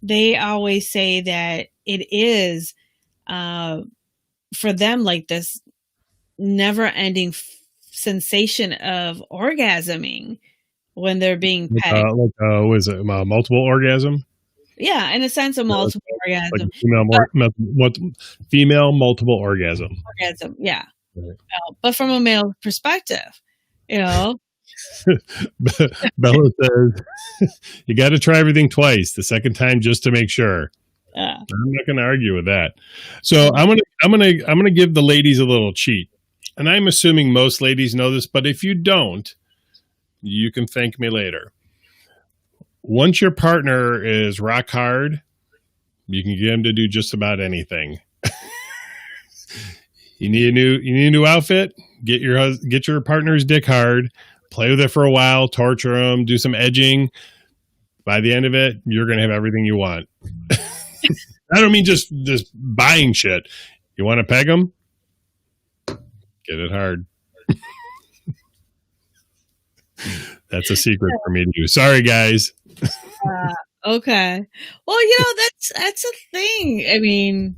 they always say that it is for them like this never-ending sensation of orgasming when they're being pegged. Was it multiple orgasm? Yeah, in a sense, of multiple Like orgasm. female multiple orgasm. Orgasm, yeah. Right. But from a male perspective, you know, Bella says you got to try everything twice. The second time just to make sure. I'm not going to argue with that. So I'm gonna give the ladies a little cheat, and I'm assuming most ladies know this, but if you don't, you can thank me later. Once your partner is rock hard, you can get him to do just about anything. You need a new outfit. Get your partner's dick hard. Play with it for a while. Torture him. Do some edging. By the end of it, you're gonna have everything you want. I don't mean just buying shit. You want to peg him? Get it hard. That's a secret for me to do. Sorry, guys. Okay. Well, that's a thing. I mean,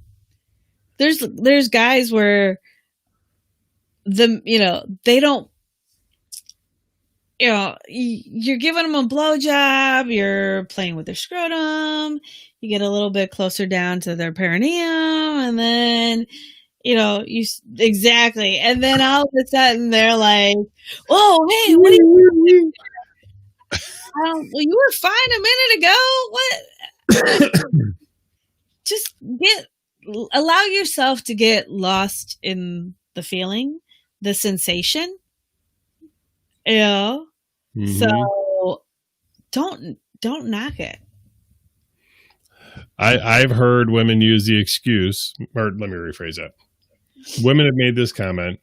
there's guys where they don't, you're giving them a blowjob, you're playing with their scrotum, you get a little bit closer down to their perineum, and then, exactly. And then all of a sudden they're like, "Whoa, hey, what are you doing?" Well, you were fine a minute ago. What? Just allow yourself to get lost in the feeling, the sensation. Mm-hmm. So don't knock it. I've heard women use the excuse, or let me rephrase that. Women have made this comment: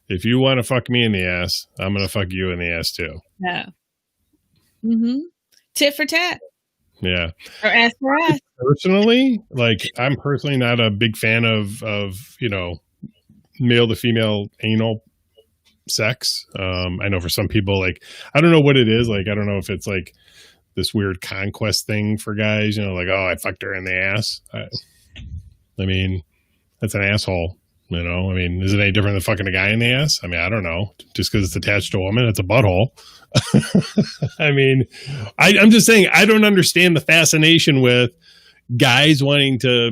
if you want to fuck me in the ass, I'm going to fuck you in the ass too. Yeah. Mm-hmm. Tit for tat. Yeah. Or ass for ass. Personally, I'm personally not a big fan of male to female anal sex. I know for some people, I don't know what it is. I don't know if it's this weird conquest thing for guys, oh, I fucked her in the ass. I mean, that's an asshole. I mean, is it any different than fucking a guy in the ass? I mean, I don't know. Just because it's attached to a woman, it's a butthole. I mean, I'm just saying, I don't understand the fascination with guys wanting to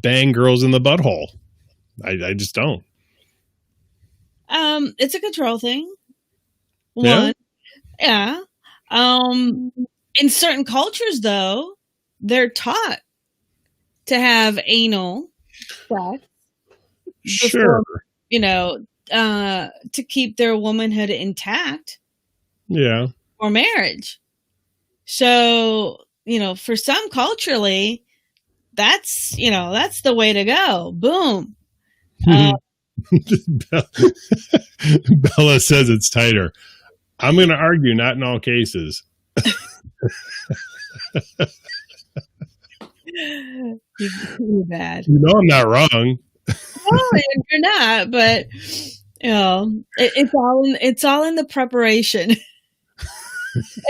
bang girls in the butthole. I just don't. It's a control thing. One. Yeah. In certain cultures, though, they're taught to have anal sex. Sure. Before, to keep their womanhood intact. Yeah. Or marriage. So, for some culturally, that's the way to go. Boom. Bella says it's tighter. I'm going to argue not in all cases. You're bad. I'm not wrong. No, you're not, but it's all in the preparation.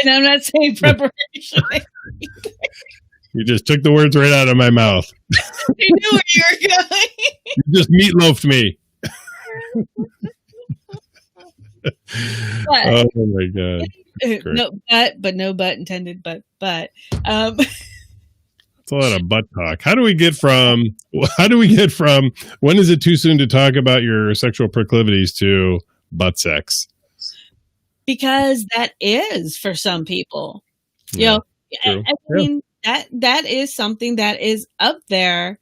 And I'm not saying preparation. You just took the words right out of my mouth. You knew where you were going. You just meatloafed me. Oh my god! No but intended. But it's a lot of butt talk. How do we get from when is it too soon to talk about your sexual proclivities to butt sex? Because that is for some people. I mean that is something that is up there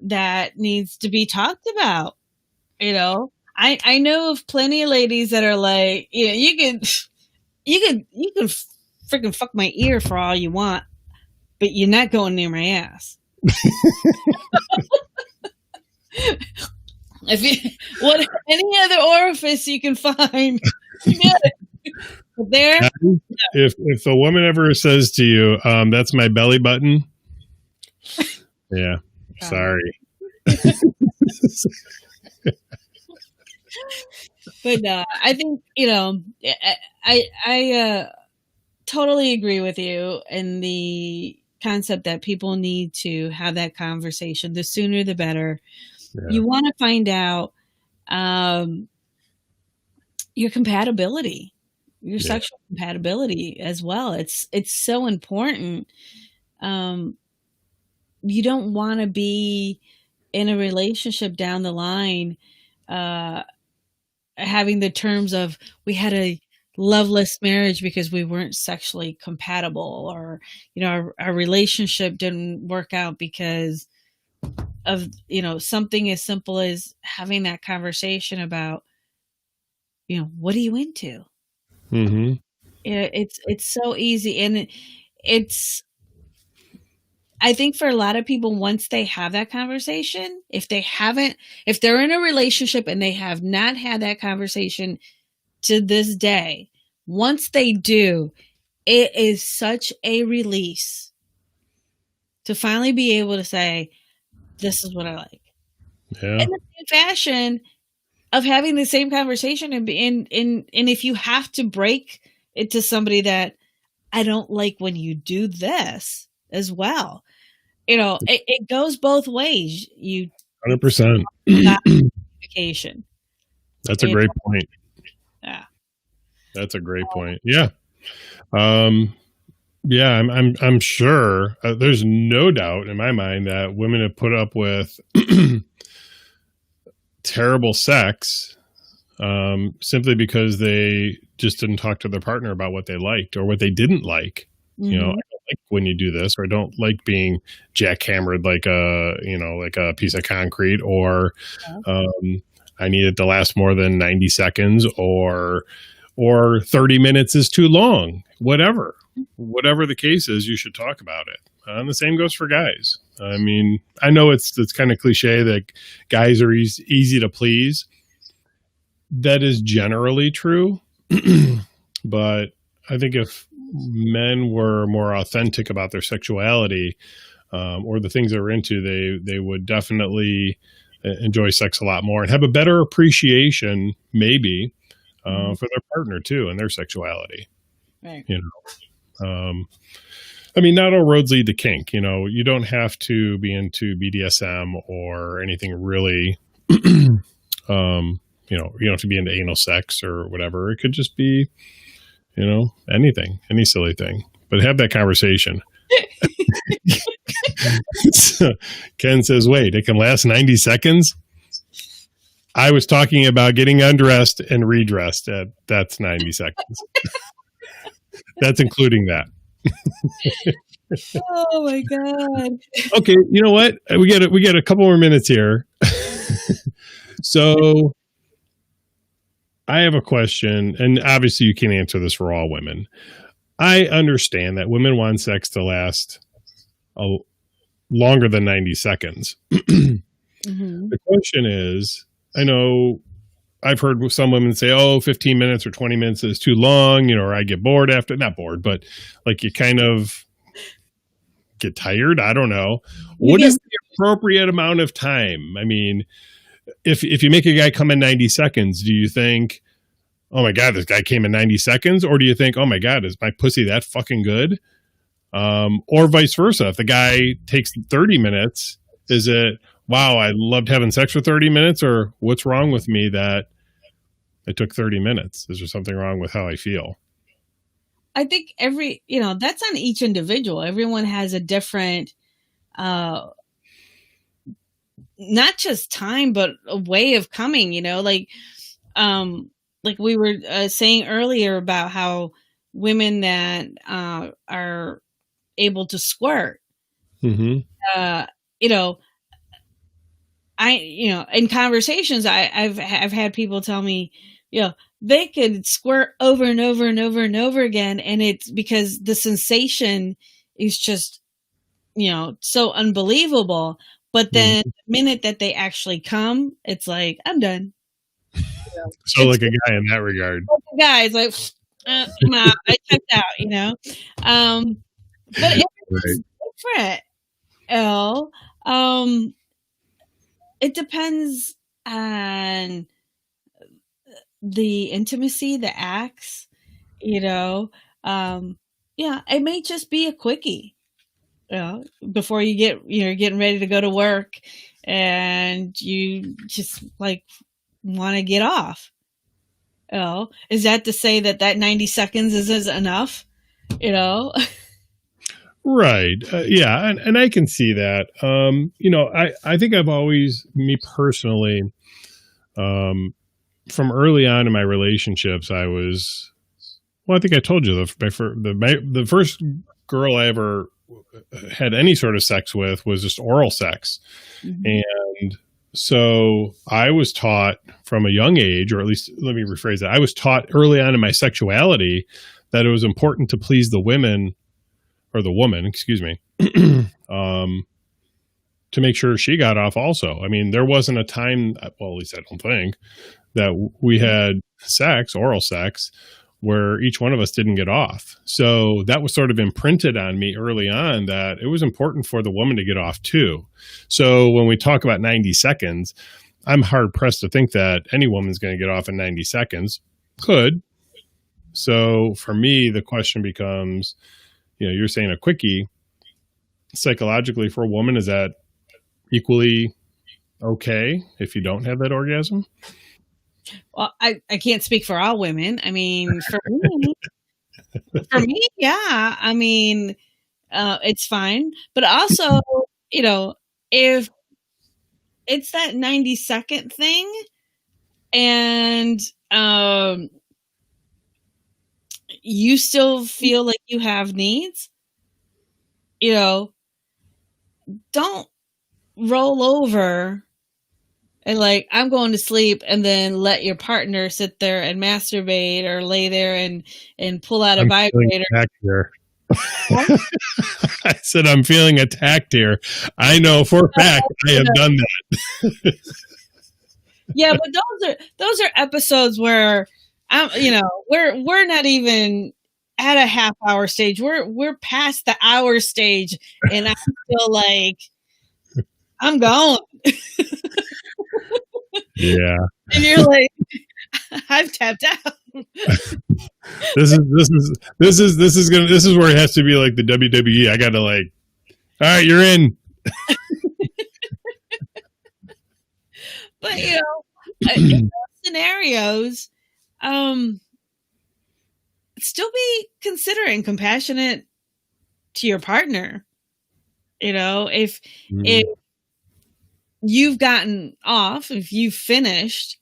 that needs to be talked about. I know of plenty of ladies that are like, you can freaking fuck my ear for all you want, but you're not going near my ass. Any other orifice you can find, there. If a woman ever says to you, "That's my belly button," yeah, sorry. But I think I totally agree with you in the concept that people need to have that conversation. The sooner the better. Yeah. You want to find out your compatibility, your sexual compatibility as well. It's so important. you don't want to be in a relationship down the line, uh, having the terms of we had a loveless marriage because we weren't sexually compatible, or our relationship didn't work out because of something as simple as having that conversation about what are you into. Mm-hmm. It's so easy, and it's I think for a lot of people, once they have that conversation, if they're in a relationship and they have not had that conversation to this day, once they do, it is such a release to finally be able to say, this is what I like. Yeah. In the same fashion of having the same conversation, and if you have to break it to somebody that I don't like when you do this as well. It goes both ways. You 100%. got communication. That's a great point. Yeah. That's a great point. Yeah. Yeah, I'm sure there's no doubt in my mind that women have put up with terrible sex simply because they just didn't talk to their partner about what they liked or what they didn't like. Mm-hmm. I don't like when you do this, or I don't like being jackhammered like a piece of concrete, or I need it to last more than 90 seconds, or 30 minutes is too long. Whatever the case is, you should talk about it. And the same goes for guys. I mean, I know it's kind of cliche that guys are easy to please. That is generally true. But I think if men were more authentic about their sexuality, or the things they're into, they would definitely enjoy sex a lot more and have a better appreciation, maybe, for their partner too and their sexuality. Right. I mean, not all roads lead to kink. You don't have to be into BDSM or anything really. You don't have to be into anal sex or whatever. It could just be, anything, any silly thing. But have that conversation. So Ken says, wait, it can last 90 seconds? I was talking about getting undressed and redressed. That's 90 seconds. That's including that. Oh my God. Okay, you know what? We get a couple more minutes here. So I have a question, and obviously you can answer this for all women. I understand that women want sex to last longer than 90 seconds. Mm-hmm. The question is, I know I've heard some women say, 15 minutes or 20 minutes is too long, or I get bored after, not bored, but like you kind of get tired. I don't know. What is the appropriate amount of time? I mean, if you make a guy come in 90 seconds, do you think, oh my God, this guy came in 90 seconds? Or do you think, oh my God, is my pussy that fucking good? Or vice versa. If the guy takes 30 minutes, is it, wow, I loved having sex for 30 minutes? Or what's wrong with me that it took 30 minutes? Is there something wrong with how I feel? I think that's on each individual. Everyone has a different, not just time, but a way of coming, like we were saying earlier about how women that are able to squirt, mm-hmm. In conversations, I've had people tell me, they could squirt over and over and over and over again. And it's because the sensation is just, so unbelievable. But then the minute that they actually come, it's like, I'm done. So like a guy in that regard. Like a guy is like, come on, I checked out, but it's different. It depends on the intimacy, the acts, it may just be a quickie, before you you're getting ready to go to work and you just like want to get off. Is that to say that 90 seconds is enough? Right. Yeah. And I can see that. I think I've always, me personally, um, from early on in my relationships, I think I told you the first girl I ever had any sort of sex with was just oral sex. Mhm. And so I was taught from a young age, or at least let me rephrase that. I was taught early on in my sexuality that it was important to please the women or the woman, excuse me, um, to make sure she got off also. I mean, there wasn't a time, well, at least I don't think, that we had sex, oral sex, where each one of us didn't get off. So that was sort of imprinted on me early on that it was important for the woman to get off too. So when we talk about 90 seconds, I'm hard pressed to think that any woman's going to get off in 90 seconds. Could. So for me, the question becomes, you're saying a quickie psychologically for a woman, is that equally okay if you don't have that orgasm? Well, I can't speak for all women. I mean, for me, yeah. I mean, it's fine. But also, if it's that 90-second thing and you still feel like you have needs, don't roll over and like, I'm going to sleep, and then let your partner sit there and masturbate or lay there and pull out a I'm feeling vibrator. attacked here. I said I'm feeling attacked here. I know for a fact I have done that. Yeah, but those are episodes where we're not even at a half hour stage. We're past the hour stage, and I feel like I'm going. Yeah. And you're like, I've tapped out. This is where it has to be like the WWE. I got to like, all right, you're in. But in those scenarios, still be considerate, compassionate to your partner. If you've gotten off, if you've finished,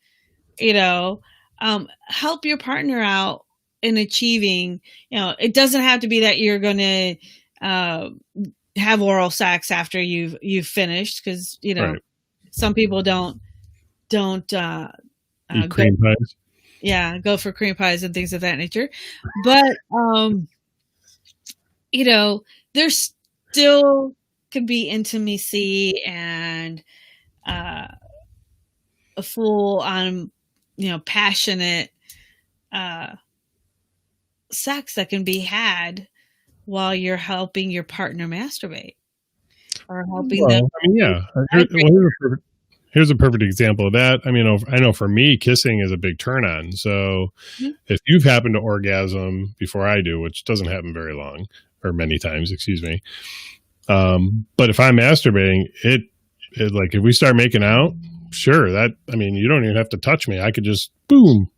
help your partner out in achieving. It doesn't have to be that you're going to have oral sex after you've finished, because Right. some people don't Eat cream pies. Yeah, go for cream pies and things of that nature. But there still could be intimacy and a full on, passionate sex that can be had while you're helping your partner masturbate or helping them. I mean, yeah. Here's a perfect example of that. I mean, I know for me, kissing is a big turn on. So if you've happened to orgasm before I do, which doesn't happen very long or many times, excuse me. But if I'm masturbating, it like, if we start making out, sure, you don't even have to touch me. I could just boom,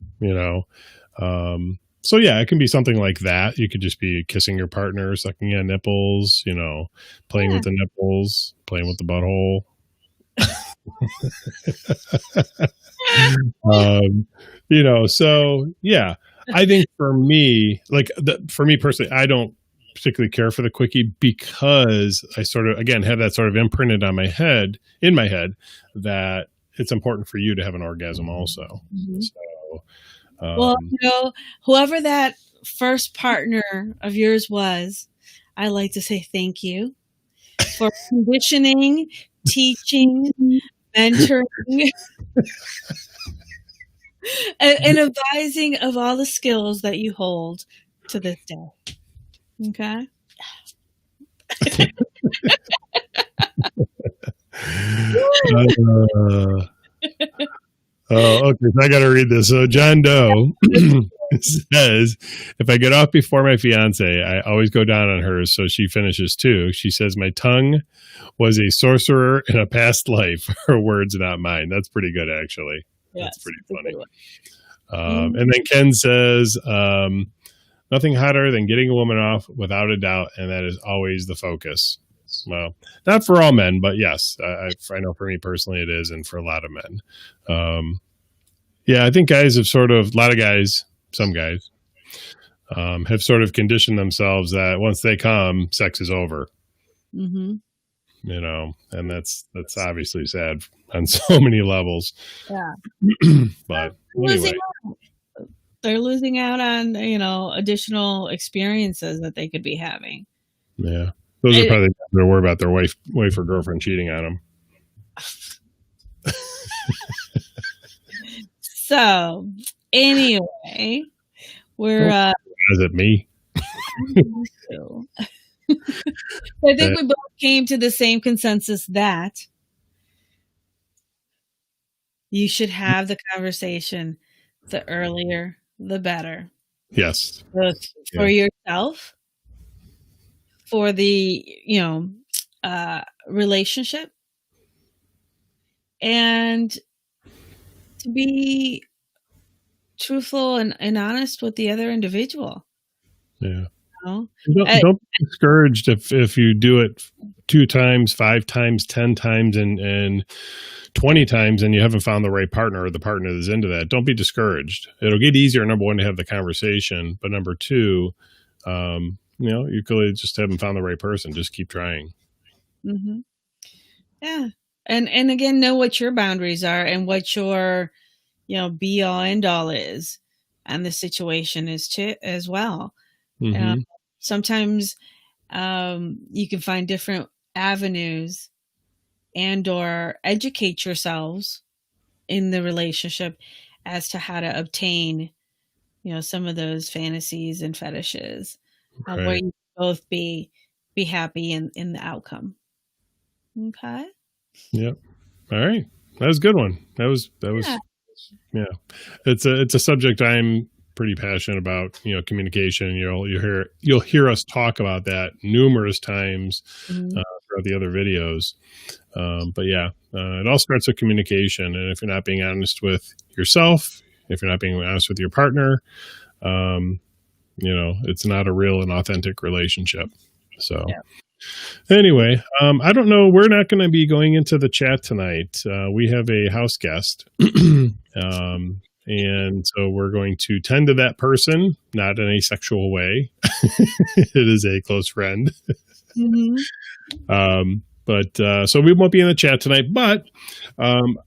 so yeah, it can be something like that. You could just be kissing your partner, sucking on nipples, playing with the nipples, playing with the butthole. So yeah, I think for me, for me personally, I don't particularly care for the quickie because I sort of, again, have that sort of imprinted in my head that it's important for you to have an orgasm also. Mm-hmm. So, well, whoever that first partner of yours was, I like to say thank you for conditioning, teaching, mentoring, and advising of all the skills that you hold to this day. Okay. Okay. So I got to read this. So John Doe says, if I get off before my fiance, I always go down on her so she finishes too. She says my tongue was a sorcerer in a past life. Her words, not mine. That's pretty good, actually. Yes, that's pretty funny. And then Ken says, Nothing hotter than getting a woman off without a doubt, and that is always the focus. Well, not for all men, but yes, I know for me personally it is, and for a lot of men. Yeah, I think guys have sort of, a lot of guys, some guys, have sort of conditioned themselves that once they come, sex is over. Mm-hmm. And that's obviously sad on so many levels. Yeah. But Losing anyway, out. They're losing out on, additional experiences that they could be having. yeah, those are probably they're worried about their wife or girlfriend cheating on them. So, anyway, we're Is it me? I think we both came to the same consensus that you should have the conversation the earlier, the better. Yes. Both for yourself, for the, relationship, and to be truthful and honest with the other individual. Yeah. Don't be discouraged if you do it 2 times, 5 times, 10 times, and 20 times, and you haven't found the right partner or the partner that's into that. Don't be discouraged. It'll get easier, number one, to have the conversation, but number two, you clearly just haven't found the right person. Just keep trying. Mm-hmm. Yeah, and again, know what your boundaries are and what your be all end all is, and the situation is as well. Mm-hmm. Sometimes you can find different avenues and or educate yourselves in the relationship as to how to obtain, some of those fantasies and fetishes, Right. where you both be happy in the outcome. Okay. Yep. All right. That was a good one. That was yeah. It's a subject I'm pretty passionate about, communication. You'll hear us talk about that numerous times throughout the other videos. But yeah, it all starts with communication. And if you're not being honest with yourself, if you're not being honest with your partner, it's not a real and authentic relationship. So anyway, I don't know. We're not going to be going into the chat tonight. We have a house guest. And so we're going to tend to that person, not in a sexual way. It is a close friend. Mm-hmm. So we won't be in the chat tonight, but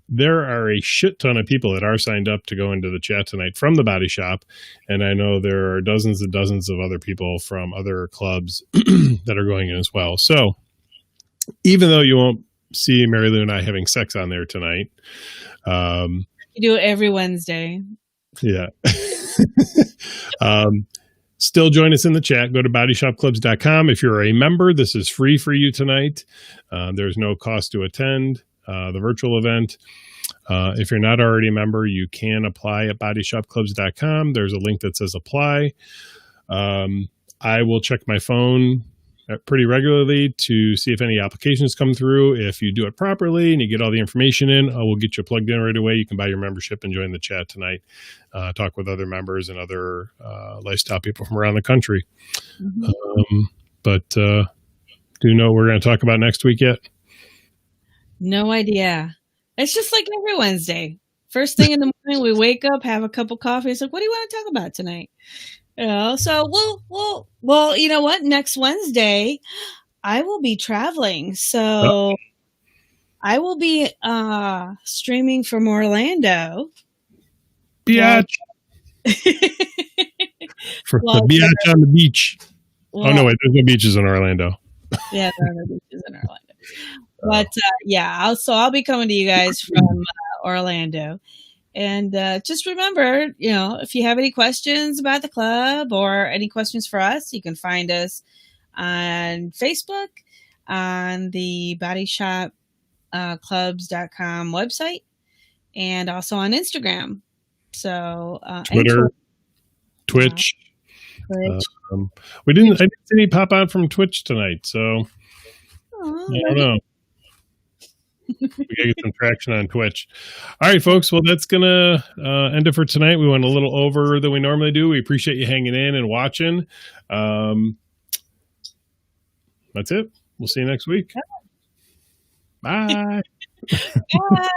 there are a shit ton of people that are signed up to go into the chat tonight from the Body Shop. And I know there are dozens and dozens of other people from other clubs that are going in as well. So even though you won't see Marilu and I having sex on there tonight, you do it every Wednesday. Yeah. Still join us in the chat. Go to bodyshopclubs.com. If you're a member, this is free for you tonight. There's no cost to attend the virtual event. If you're not already a member, you can apply at bodyshopclubs.com. There's a link that says apply. I will check my phone pretty regularly to see if any applications come through. If you do it properly and you get all the information in, we'll get you plugged in right away. You can buy your membership and join the chat tonight, talk with other members and other lifestyle people from around the country. Mm-hmm. Do you know what we're going to talk about next week yet? No idea. It's just like every Wednesday. First thing in the morning, we wake up, have a cup of coffee. It's like, what do you want to talk about tonight? So well, you know what? Next Wednesday, I will be traveling. So I will be streaming from Orlando. Biatch. For the biatch on the beach. Well, oh, no, wait. There's no beaches in Orlando. Yeah, there are no beaches in Orlando. But, I'll be coming to you guys from Orlando. And just remember, if you have any questions about the club or any questions for us, you can find us on Facebook, on the bodyshopclubs.com website, and also on Instagram. So Twitter, Twitch. I didn't see any pop out from Twitch tonight, so I don't know. We gotta get some traction on Twitch. All right, folks. Well, that's gonna end it for tonight. We went a little over than we normally do. We appreciate you hanging in and watching. Um, that's it. We'll see you next week. Bye. Bye.